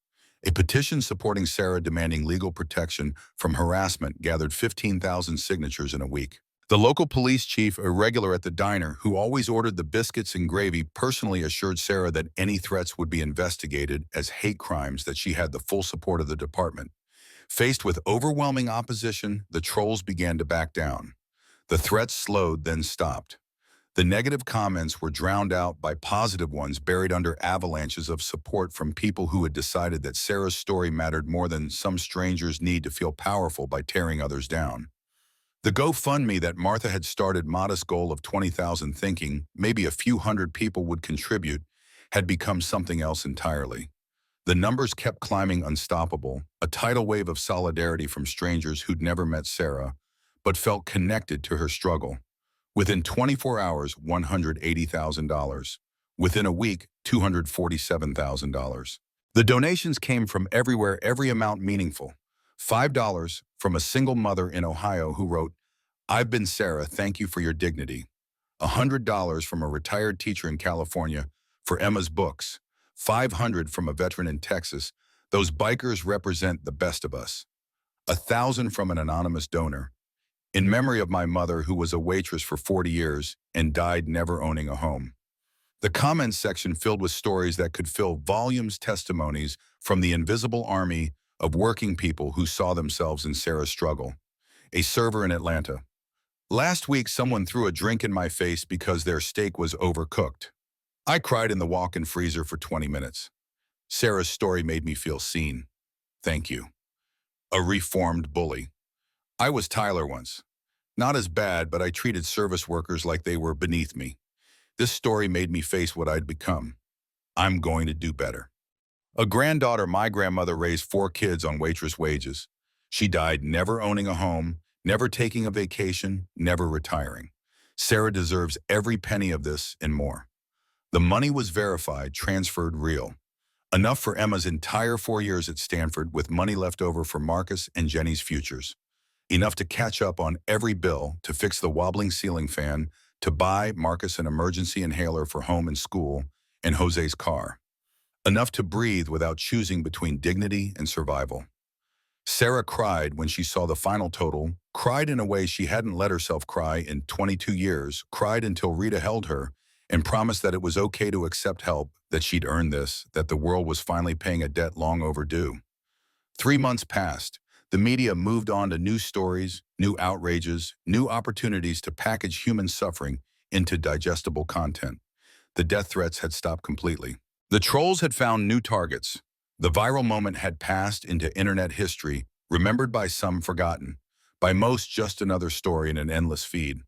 A petition supporting Sarah, demanding legal protection from harassment, gathered 15,000 signatures in a week. The local police chief, a regular at the diner, who always ordered the biscuits and gravy, personally assured Sarah that any threats would be investigated as hate crimes, that she had the full support of the department. Faced with overwhelming opposition, the trolls began to back down. The threats slowed, then stopped. The negative comments were drowned out by positive ones, buried under avalanches of support from people who had decided that Sarah's story mattered more than some strangers' need to feel powerful by tearing others down. The GoFundMe that Martha had started, modest goal of 20,000, thinking maybe a few hundred people would contribute, had become something else entirely. The numbers kept climbing, unstoppable, a tidal wave of solidarity from strangers who'd never met Sarah, but felt connected to her struggle. Within 24 hours, $180,000. Within a week, $247,000. The donations came from everywhere, every amount meaningful. $5 from a single mother in Ohio who wrote, "I've been Sarah, thank you for your dignity." $100 from a retired teacher in California for Emma's books. $500 from a veteran in Texas. Those bikers represent the best of us. $1,000 from an anonymous donor. In memory of my mother, who was a waitress for 40 years and died never owning a home. The comments section filled with stories that could fill volumes, testimonies from the invisible army of working people who saw themselves in Sarah's struggle. A server in Atlanta. "Last week, someone threw a drink in my face because their steak was overcooked. I cried in the walk-in freezer for 20 minutes. Sarah's story made me feel seen. Thank you." A reformed bully. "I was Tyler once. Not as bad, but I treated service workers like they were beneath me. This story made me face what I'd become. I'm going to do better." A granddaughter. "My grandmother raised 4 kids on waitress wages. She died never owning a home, never taking a vacation, never retiring. Sarah deserves every penny of this and more." The money was verified, transferred, real. Enough for Emma's entire 4 years at Stanford, with money left over for Marcus and Jenny's futures. Enough to catch up on every bill, to fix the wobbling ceiling fan, to buy Marcus an emergency inhaler for home and school, and Jose's car. enough to breathe without choosing between dignity and survival. Sarah cried when she saw the final total, cried in a way she hadn't let herself cry in 22 years, cried until Rita held her and promised that it was okay to accept help, that she'd earned this, that the world was finally paying a debt long overdue. 3 months passed. The media moved on to new stories, new outrages, new opportunities to package human suffering into digestible content. The death threats had stopped completely. The trolls had found new targets. The viral moment had passed into internet history, remembered by some, forgotten. By most, just another story in an endless feed.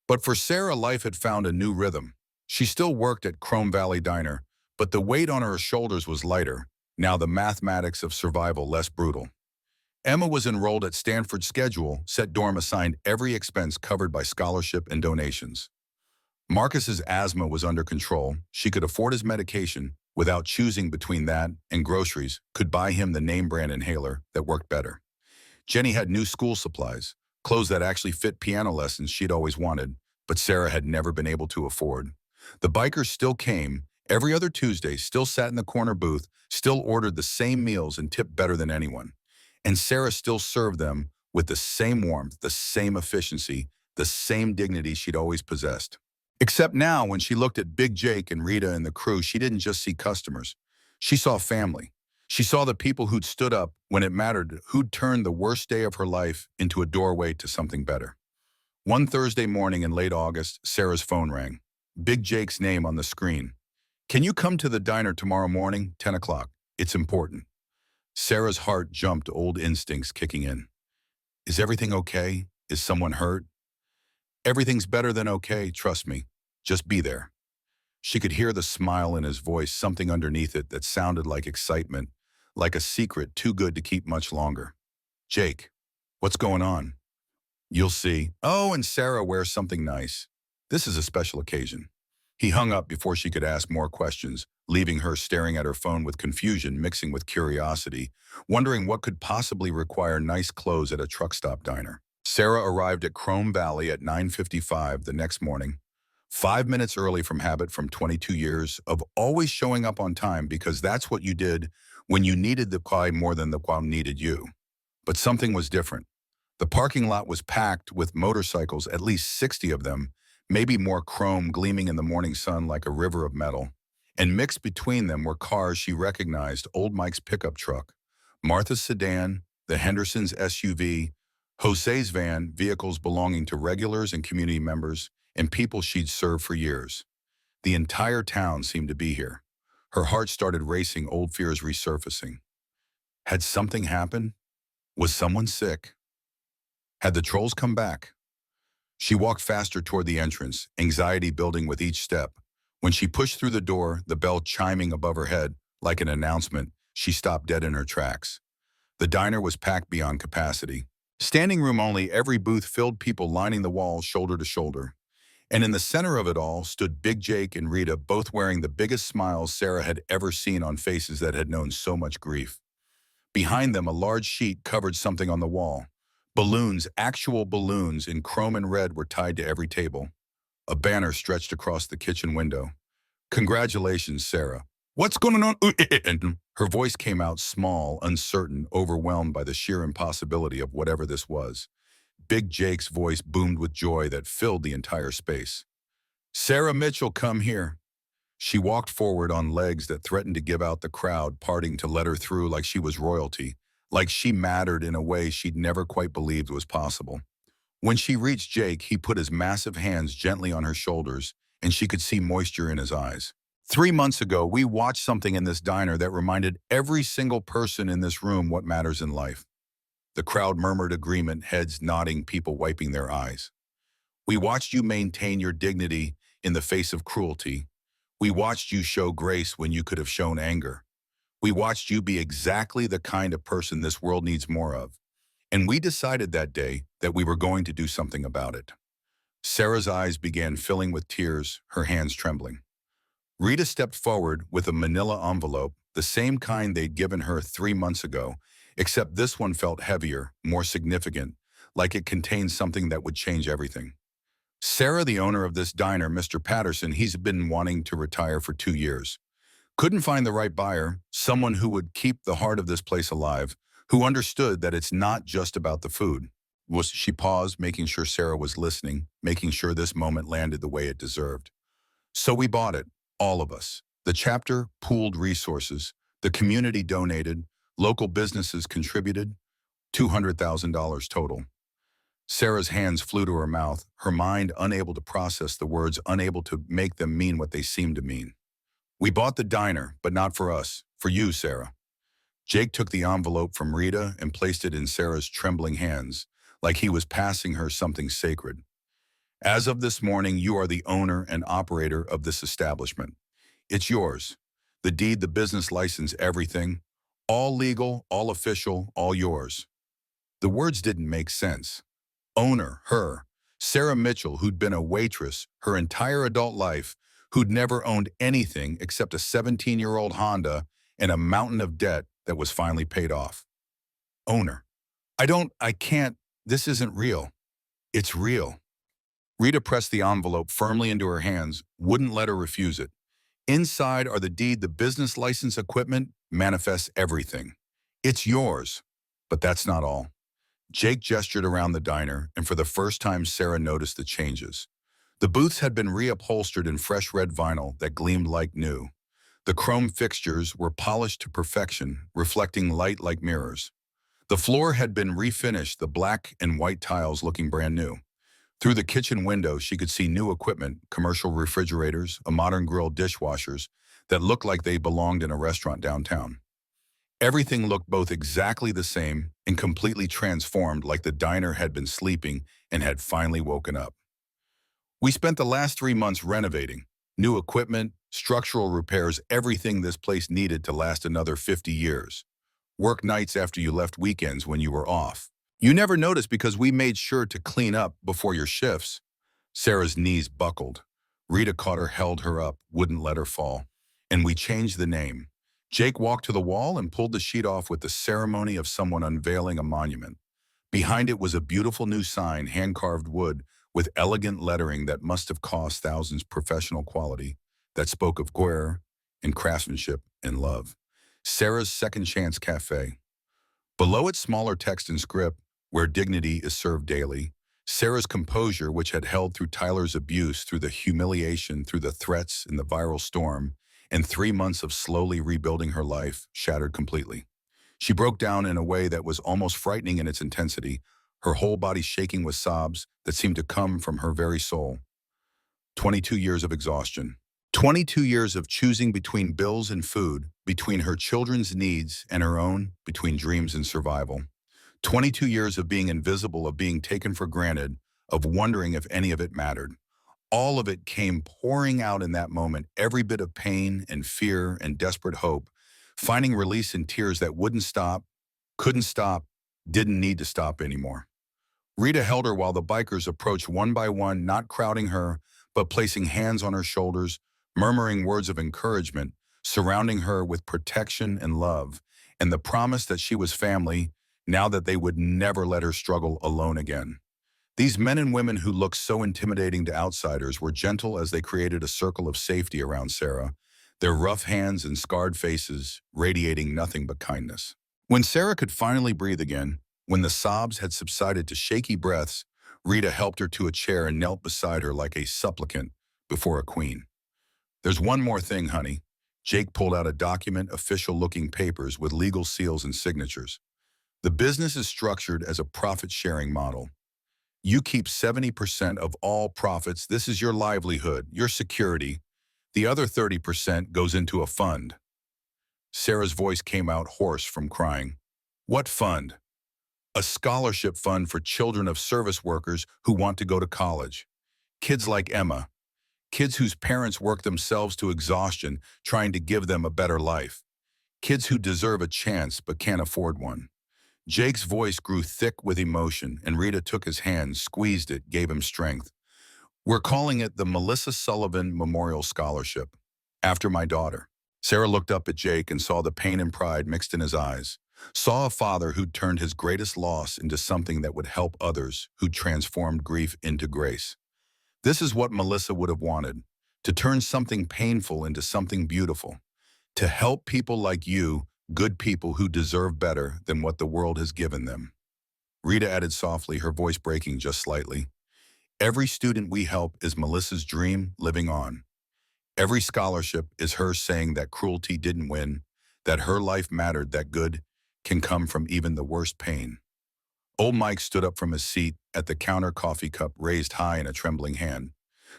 But for Sarah, life had found a new rhythm. She still worked at Chrome Valley Diner, but the weight on her shoulders was lighter. Now the mathematics of survival less brutal. Emma was enrolled at Stanford's schedule, set dorm assigned every expense covered by scholarship and donations. Marcus's asthma was under control. She could afford his medication without choosing between that and groceries, could buy him the name brand inhaler that worked better. Jenny had new school supplies, clothes that actually fit piano lessons she'd always wanted, but Sarah had never been able to afford. The bikers still came, every other Tuesday, still sat in the corner booth, still ordered the same meals and tipped better than anyone. And Sarah still served them with the same warmth, the same efficiency, the same dignity she'd always possessed. Except now, when she looked at Big Jake and Rita and the crew, she didn't just see customers. She saw family. She saw the people who'd stood up when it mattered, who'd turned the worst day of her life into a doorway to something better. One Thursday morning in late August, Sarah's phone rang. Big Jake's name on the screen. "Can you come to the diner tomorrow morning, 10 o'clock? It's important." Sarah's heart jumped, old instincts kicking in. Is everything okay? Is someone hurt? Everything's better than okay, trust me. Just be there. She could hear the smile in his voice, something underneath it that sounded like excitement, like a secret too good to keep much longer. Jake, what's going on? You'll see. Oh, and Sarah wears something nice. This is a special occasion. He hung up before she could ask more questions, leaving her staring at her phone with confusion mixing with curiosity, wondering what could possibly require nice clothes at a truck stop diner. Sarah arrived at Chrome Valley at 9:55 the next morning, 5 minutes early from habit from 22 years of always showing up on time because that's what you did when you needed the car more than the car needed you. But something was different. The parking lot was packed with motorcycles, at least 60 of them, maybe more, chrome gleaming in the morning sun like a river of metal. And mixed between them were cars she recognized: old Mike's pickup truck, Martha's sedan, the Henderson's SUV, Jose's van, vehicles belonging to regulars and community members, and people she'd served for years. The entire town seemed to be here. Her heart started racing, old fears resurfacing. Had something happened? Was someone sick? Had the trolls come back? She walked faster toward the entrance, anxiety building with each step. When she pushed through the door, the bell chiming above her head like an announcement, she stopped dead in her tracks. The diner was packed beyond capacity. Standing room only, every booth filled, people lining the walls shoulder to shoulder. And in the center of it all stood Big Jake and Rita, both wearing the biggest smiles Sarah had ever seen on faces that had known so much grief. Behind them, a large sheet covered something on the wall. Balloons, actual balloons in chrome and red, were tied to every table. A banner stretched across the kitchen window. "Congratulations, Sarah." "What's going on?" Her voice came out small, uncertain, overwhelmed by the sheer impossibility of whatever this was. Big Jake's voice boomed with joy that filled the entire space. "Sarah Mitchell, come here." She walked forward on legs that threatened to give out the crowd, parting to let her through like she was royalty, like she mattered in a way she'd never quite believed was possible. When she reached Jake, he put his massive hands gently on her shoulders, and she could see moisture in his eyes. "3 months ago, we watched something in this diner that reminded every single person in this room what matters in life." The crowd murmured agreement, heads nodding, people wiping their eyes. "We watched you maintain your dignity in the face of cruelty. We watched you show grace when you could have shown anger. We watched you be exactly the kind of person this world needs more of. And we decided that day that we were going to do something about it." Sarah's eyes began filling with tears, her hands trembling. Rita stepped forward with a manila envelope, the same kind they'd given her 3 months ago, except this one felt heavier, more significant, like it contained something that would change everything. "Sarah, the owner of this diner, Mr. Patterson, he's been wanting to retire for 2 years. Couldn't find the right buyer, someone who would keep the heart of this place alive, who understood that it's not just about the food. She paused, making sure Sarah was listening, making sure this moment landed the way it deserved. So we bought it, all of us. The chapter pooled resources, the community donated, local businesses contributed, $200,000 total. Sarah's hands flew to her mouth, her mind unable to process the words, unable to make them mean what they seemed to mean. We bought the diner, but not for us, for you, Sarah. Jake took the envelope from Rita and placed it in Sarah's trembling hands, like he was passing her something sacred. As of this morning, you are the owner and operator of this establishment. It's yours. The deed, the business license, everything. All legal, all official, all yours. The words didn't make sense. Owner, her, Sarah Mitchell, who'd been a waitress her entire adult life, who'd never owned anything except a 17-year-old Honda and a mountain of debt that was finally paid off. Owner. I can't, this isn't real. It's real. Rita pressed the envelope firmly into her hands, wouldn't let her refuse it. Inside are the deed, the business license, equipment, manifests everything. It's yours. But that's not all. Jake gestured around the diner, and for the first time Sarah noticed the changes. The booths had been reupholstered in fresh red vinyl that gleamed like new. The chrome fixtures were polished to perfection, reflecting light like mirrors. The floor had been refinished, the black and white tiles looking brand new. Through the kitchen window, she could see new equipment, commercial refrigerators, a modern grill, dishwashers that looked like they belonged in a restaurant downtown. Everything looked both exactly the same and completely transformed, like the diner had been sleeping and had finally woken up. We spent the last 3 months renovating. New equipment, structural repairs, everything this place needed to last another 50 years. Work nights after you left, weekends when you were off. You never noticed because we made sure to clean up before your shifts. Sarah's knees buckled. Rita caught her, held her up, wouldn't let her fall. And we changed the name. Jake walked to the wall and pulled the sheet off with the ceremony of someone unveiling a monument. Behind it was a beautiful new sign, hand-carved wood, with elegant lettering that must have cost thousands, professional quality, that spoke of care and craftsmanship and love. Sarah's Second Chance Cafe. Below it, smaller text and script, where dignity is served daily. Sarah's composure, which had held through Tyler's abuse, through the humiliation, through the threats and the viral storm, and 3 months of slowly rebuilding her life, shattered completely. She broke down in a way that was almost frightening in its intensity, her whole body shaking with sobs that seemed to come from her very soul. 22 years of exhaustion. 22 years of choosing between bills and food, between her children's needs and her own, between dreams and survival. 22 years of being invisible, of being taken for granted, of wondering if any of it mattered. All of it came pouring out in that moment, every bit of pain and fear and desperate hope, finding release in tears that wouldn't stop, couldn't stop, didn't need to stop anymore. Rita held her while the bikers approached one by one, not crowding her, but placing hands on her shoulders, murmuring words of encouragement, surrounding her with protection and love, and the promise that she was family, now that they would never let her struggle alone again. These men and women who looked so intimidating to outsiders were gentle as they created a circle of safety around Sarah, their rough hands and scarred faces radiating nothing but kindness. When Sarah could finally breathe again, when the sobs had subsided to shaky breaths, Rita helped her to a chair and knelt beside her like a supplicant before a queen. "There's one more thing, honey." Jake pulled out a document, official-looking papers with legal seals and signatures. "The business is structured as a profit-sharing model. You keep 70% of all profits. This is your livelihood, your security. The other 30% goes into a fund." Sarah's voice came out hoarse from crying. "What fund?" "A scholarship fund for children of service workers who want to go to college. Kids like Emma. Kids whose parents work themselves to exhaustion trying to give them a better life. Kids who deserve a chance but can't afford one." Jake's voice grew thick with emotion, and Rita took his hand, squeezed it, gave him strength. "We're calling it the Melissa Sullivan Memorial Scholarship, after my daughter." Sarah looked up at Jake and saw the pain and pride mixed in his eyes, saw a father who'd turned his greatest loss into something that would help others, who'd transformed grief into grace. This is what Melissa would have wanted, to turn something painful into something beautiful. To help people like you, good people who deserve better than what the world has given them. Rita added softly, her voice breaking just slightly. Every student we help is Melissa's dream living on. Every scholarship is her saying that cruelty didn't win, that her life mattered, that good can come from even the worst pain. Old Mike stood up from his seat at the counter, coffee cup raised high in a trembling hand.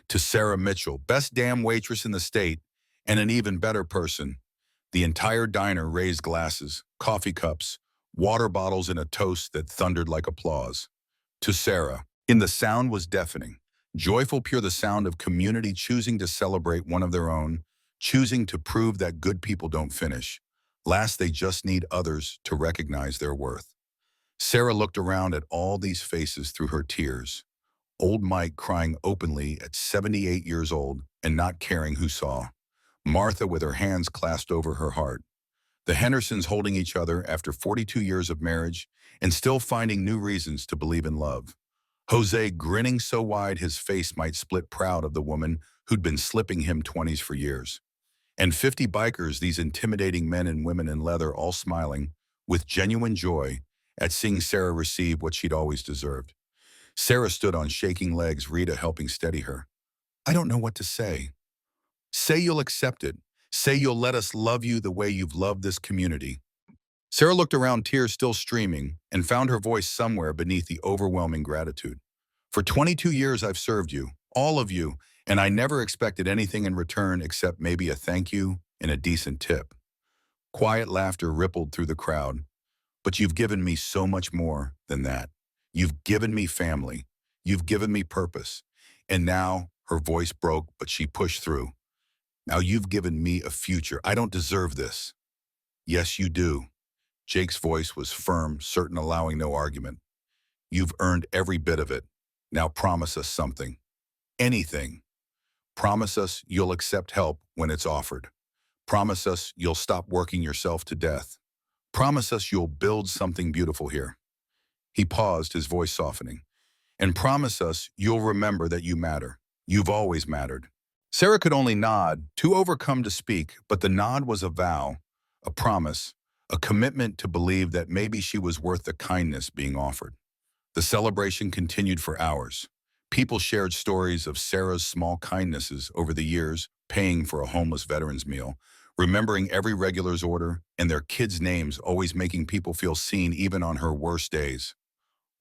To Sarah Mitchell, best damn waitress in the state, and an even better person. The entire diner raised glasses, coffee cups, water bottles in a toast that thundered like applause. To Sarah, in the sound was deafening, joyful, pure, the sound of community choosing to celebrate one of their own, choosing to prove that good people don't finish. Last, they just need others to recognize their worth. Sarah looked around at all these faces through her tears. Old Mike crying openly at 78 years old and not caring who saw. Martha with her hands clasped over her heart. The Hendersons holding each other after 42 years of marriage and still finding new reasons to believe in love. Jose grinning so wide his face might split, proud of the woman who'd been slipping him 20s for years. And 50 bikers, these intimidating men and women in leather, all smiling with genuine joy at seeing Sarah receive what she'd always deserved. Sarah stood on shaking legs, Rita helping steady her. I don't know what to say. Say you'll accept it. Say you'll let us love you the way you've loved this community. Sarah looked around, tears still streaming, and found her voice somewhere beneath the overwhelming gratitude. For 22 years I've served you, all of you, and I never expected anything in return except maybe a thank you and a decent tip. Quiet laughter rippled through the crowd. But you've given me so much more than that. You've given me family. You've given me purpose. And now, her voice broke, but she pushed through. Now you've given me a future. I don't deserve this. Yes, you do. Jake's voice was firm, certain, allowing no argument. You've earned every bit of it. Now promise us something. Anything. Promise us you'll accept help when it's offered. Promise us you'll stop working yourself to death. Promise us you'll build something beautiful here. He paused, his voice softening. And promise us you'll remember that you matter. You've always mattered. Sarah could only nod, too overcome to speak, but the nod was a vow, a promise, a commitment to believe that maybe she was worth the kindness being offered. The celebration continued for hours. People shared stories of Sarah's small kindnesses over the years, paying for a homeless veteran's meal, remembering every regular's order, and their kids' names, always making people feel seen even on her worst days.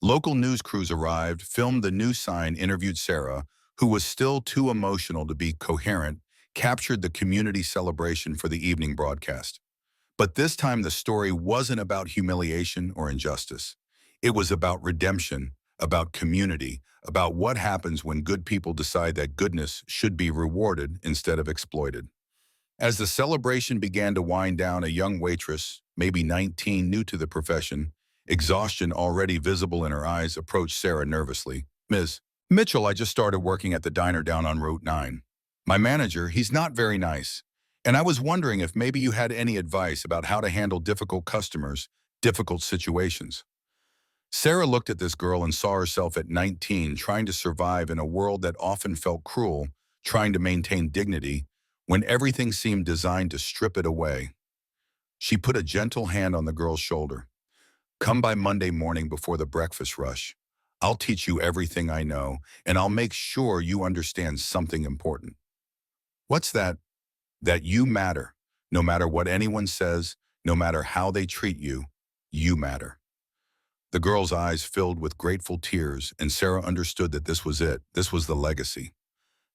Local news crews arrived, filmed the news sign, interviewed Sarah, who was still too emotional to be coherent, captured the community celebration for the evening broadcast. But this time the story wasn't about humiliation or injustice. It was about redemption, about community, about what happens when good people decide that goodness should be rewarded instead of exploited. As the celebration began to wind down, a young waitress, maybe 19, new to the profession, exhaustion already visible in her eyes, approached Sarah nervously. Ms. Mitchell, I just started working at the diner down on Route 9. My manager, he's not very nice. And I was wondering if maybe you had any advice about how to handle difficult customers, difficult situations. Sarah looked at this girl and saw herself at 19 trying to survive in a world that often felt cruel, trying to maintain dignity, when everything seemed designed to strip it away. She put a gentle hand on the girl's shoulder. Come by Monday morning before the breakfast rush. I'll teach you everything I know, and I'll make sure you understand something important. What's that? That you matter. No matter what anyone says, no matter how they treat you, you matter. The girl's eyes filled with grateful tears, and Sarah understood that this was it. This was the legacy.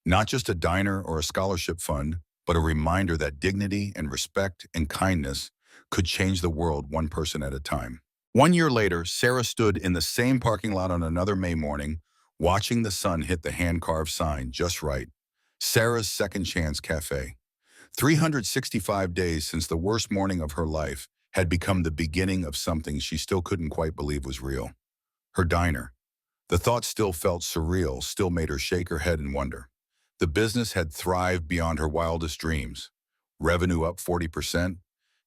Not just a diner or a scholarship fund, but a reminder that dignity and respect and kindness could change the world one person at a time. 1 year later, Sarah stood in the same parking lot on another May morning, watching the sun hit the hand-carved sign just right. Sarah's Second Chance Cafe. 365 days since the worst morning of her life had become the beginning of something she still couldn't quite believe was real. Her diner. The thought still felt surreal, still made her shake her head in wonder. The business had thrived beyond her wildest dreams. Revenue up 40%,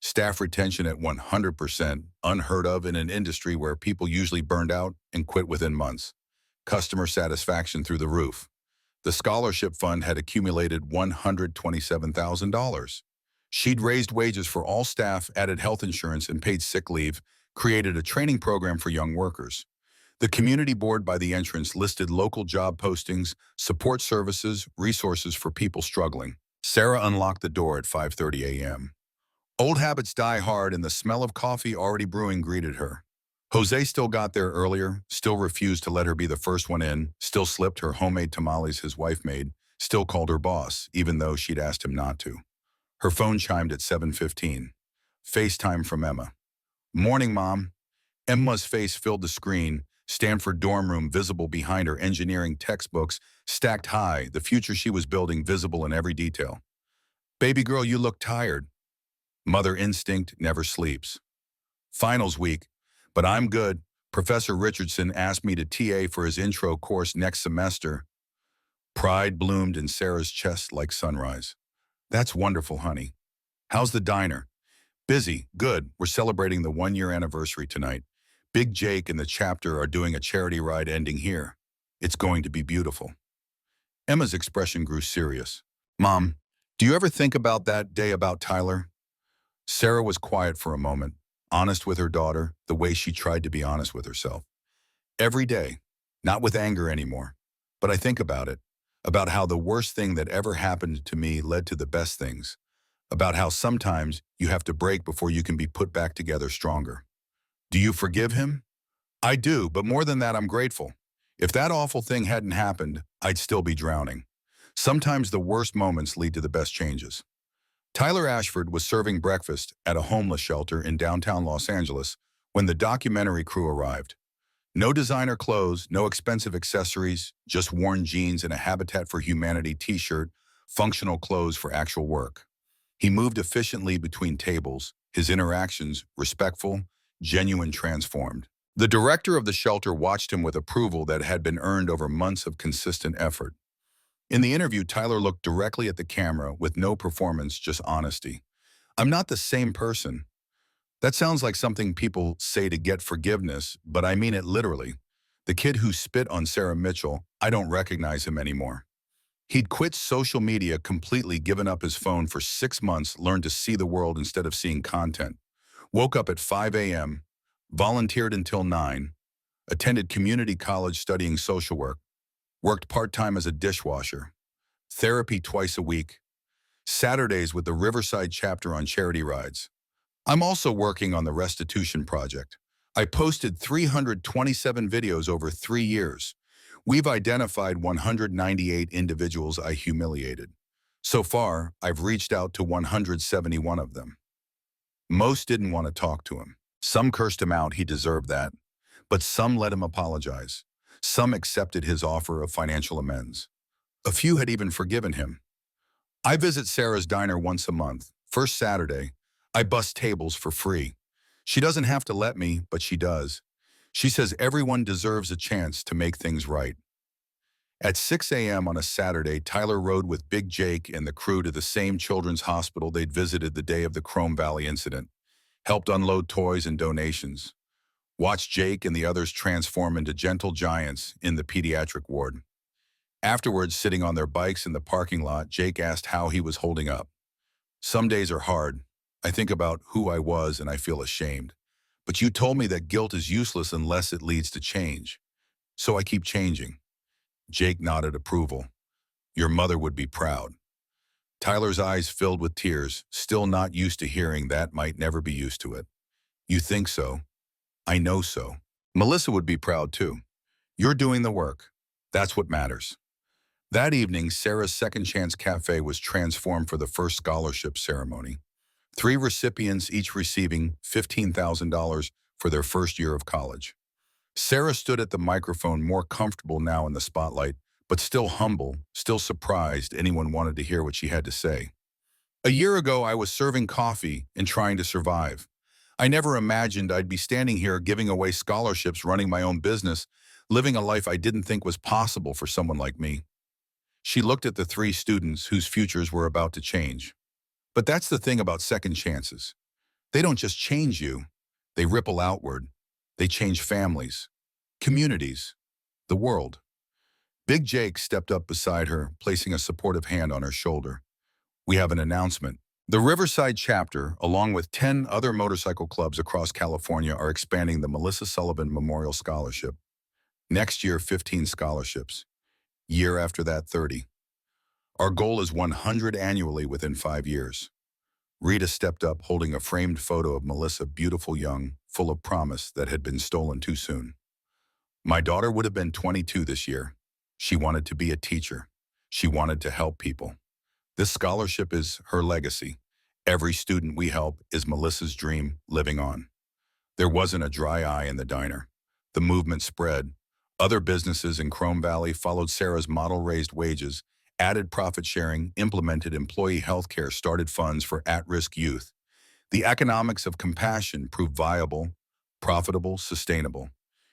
staff retention at 100%, unheard of in an industry where people usually burned out and quit within months. Customer satisfaction through the roof. The scholarship fund had accumulated $127,000. She'd raised wages for all staff, added health insurance and paid sick leave, created a training program for young workers. The community board by the entrance listed local job postings, support services, resources for people struggling. Sarah unlocked the door at 5:30 a.m. Old habits die hard and the smell of coffee already brewing greeted her. Jose still got there earlier, still refused to let her be the first one in, still slipped her homemade tamales his wife made, still called her boss, even though she'd asked him not to. Her phone chimed at 7:15. FaceTime from Emma. Morning, Mom. Emma's face filled the screen, Stanford dorm room visible behind her engineering textbooks, stacked high, the future she was building visible in every detail. Baby girl, you look tired. Mother instinct never sleeps. Finals week, but I'm good. Professor Richardson asked me to TA for his intro course next semester. Pride bloomed in Sarah's chest like sunrise. That's wonderful, honey. How's the diner? Busy, good. We're celebrating the 1-year anniversary tonight. Big Jake and the chapter are doing a charity ride ending here. It's going to be beautiful. Emma's expression grew serious. Mom, do you ever think about that day about Tyler? Sarah was quiet for a moment, honest with her daughter, the way she tried to be honest with herself. Every day, not with anger anymore, but I think about how the worst thing that ever happened to me led to the best things, about how sometimes you have to break before you can be put back together stronger. Do you forgive him? I do, but more than that, I'm grateful. If that awful thing hadn't happened, I'd still be drowning. Sometimes the worst moments lead to the best changes. Tyler Ashford was serving breakfast at a homeless shelter in downtown Los Angeles when the documentary crew arrived. No designer clothes, no expensive accessories, just worn jeans and a Habitat for Humanity t-shirt, functional clothes for actual work. He moved efficiently between tables, his interactions respectful, genuine, transformed. The director of the shelter watched him with approval that had been earned over months of consistent effort. In the interview, Tyler looked directly at the camera with no performance, just honesty. I'm not the same person. That sounds like something people say to get forgiveness, but I mean it literally. The kid who spit on Sarah Mitchell, I don't recognize him anymore. He'd quit social media completely, given up his phone for 6 months, learned to see the world instead of seeing content. Woke up at 5 a.m., volunteered until 9, attended community college studying social work, worked part-time as a dishwasher, therapy twice a week, Saturdays with the Riverside chapter on charity rides. I'm also working on the restitution project. I posted 327 videos over 3 years. We've identified 198 individuals I humiliated. So far, I've reached out to 171 of them. Most didn't want to talk to him. Some cursed him out, he deserved that. But some let him apologize. Some accepted his offer of financial amends. A few had even forgiven him. I visit Sarah's diner once a month. First Saturday, I bus tables for free. She doesn't have to let me, but she does. She says everyone deserves a chance to make things right. At 6 a.m. on a Saturday, Tyler rode with Big Jake and the crew to the same children's hospital they'd visited the day of the Chrome Valley incident, helped unload toys and donations. Watched Jake and the others transform into gentle giants in the pediatric ward. Afterwards, sitting on their bikes in the parking lot, Jake asked how he was holding up. Some days are hard. I think about who I was and I feel ashamed. But you told me that guilt is useless unless it leads to change. So I keep changing. Jake nodded approval. Your mother would be proud. Tyler's eyes filled with tears, still not used to hearing that, might never be used to it. You think so? I know so. Melissa would be proud too. You're doing the work. That's what matters. That evening, Sarah's Second Chance Cafe was transformed for the first scholarship ceremony. 3 recipients, each receiving $15,000 for their first year of college. Sarah stood at the microphone, more comfortable now in the spotlight, but still humble, still surprised anyone wanted to hear what she had to say. A year ago, I was serving coffee and trying to survive. I never imagined I'd be standing here giving away scholarships, running my own business, living a life I didn't think was possible for someone like me. She looked at the 3 students whose futures were about to change. But that's the thing about second chances. They don't just change you, they ripple outward. They change families, communities, the world. Big Jake stepped up beside her, placing a supportive hand on her shoulder. We have an announcement. The Riverside chapter, along with 10 other motorcycle clubs across California, are expanding the Melissa Sullivan Memorial Scholarship. Next year, 15 scholarships. Year after that, 30. Our goal is 100 annually within 5 years. Rita stepped up holding a framed photo of Melissa, beautiful young, full of promise that had been stolen too soon. My daughter would have been 22 this year. She wanted to be a teacher. She wanted to help people. This scholarship is her legacy. Every student we help is Melissa's dream living on. There wasn't a dry eye in the diner. The movement spread. Other businesses in Chrome Valley followed Sarah's model, raised wages, added profit sharing, implemented employee health care, started funds for at-risk youth. The economics of compassion proved viable, profitable, sustainable.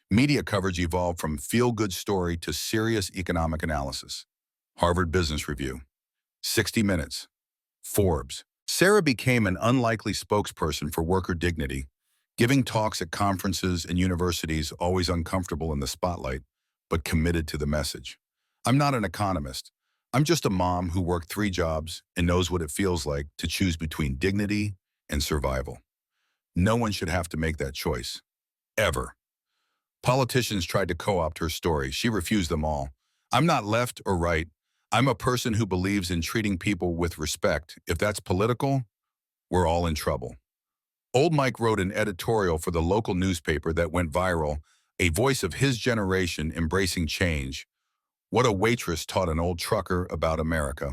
Media coverage evolved from feel-good story to serious economic analysis. Harvard Business Review, 60 Minutes, Forbes. Sarah became an unlikely spokesperson for worker dignity, giving talks at conferences and universities, always uncomfortable in the spotlight, but committed to the message. I'm not an economist. I'm just a mom who worked 3 jobs and knows what it feels like to choose between dignity and survival. No one should have to make that choice. Ever. Politicians tried to co-opt her story. She refused them all. I'm not left or right. I'm a person who believes in treating people with respect. If that's political, we're all in trouble. Old Mike wrote an editorial for the local newspaper that went viral, a voice of his generation embracing change. What a Waitress taught an old trucker about America.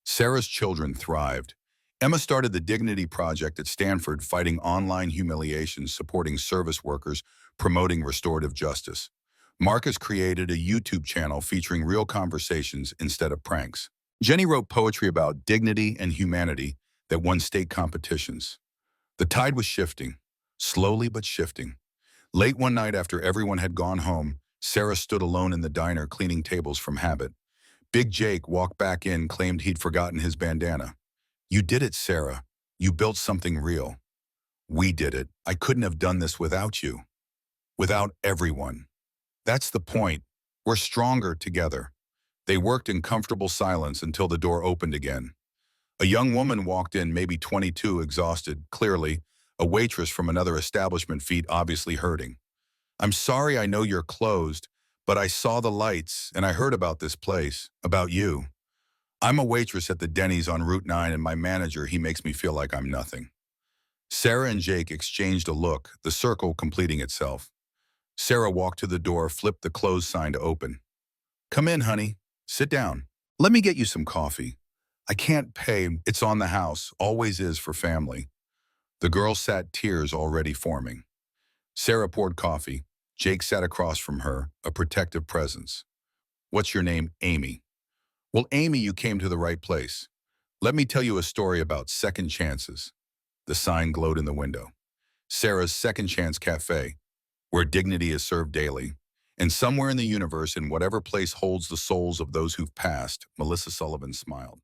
Sarah's children thrived. Emma started the Dignity Project at Stanford, fighting online humiliations, supporting service workers, promoting restorative justice. Marcus created a YouTube channel featuring real conversations instead of pranks. Jenny wrote poetry about dignity and humanity that won state competitions. The tide was shifting, slowly but shifting. Late one night after everyone had gone home, Sarah stood alone in the diner cleaning tables from habit. Big Jake walked back in, claimed he'd forgotten his bandana. You did it, Sarah. You built something real. We did it. I couldn't have done this without you. Without everyone. That's the point. We're stronger together. They worked in comfortable silence until the door opened again. A young woman walked in, maybe 22, exhausted, clearly, a waitress from another establishment, feet obviously hurting. I'm sorry, I know you're closed, but I saw the lights and I heard about this place, about you. I'm a waitress at the Denny's on Route 9 and my manager, he makes me feel like I'm nothing. Sarah and Jake exchanged a look, the circle completing itself. Sarah walked to the door, flipped the closed sign to open. Come in, honey. Sit down. Let me get you some coffee. I can't pay. It's on the house. Always is for family. The girl sat, tears already forming. Sarah poured coffee. Jake sat across from her, a protective presence. What's your name? Amy. Well, Amy, you came to the right place. Let me tell you a story about second chances. The sign glowed in the window. Sarah's Second Chance Cafe, where dignity is served daily. And somewhere in the universe, in whatever place holds the souls of those who've passed, Melissa Sullivan smiled.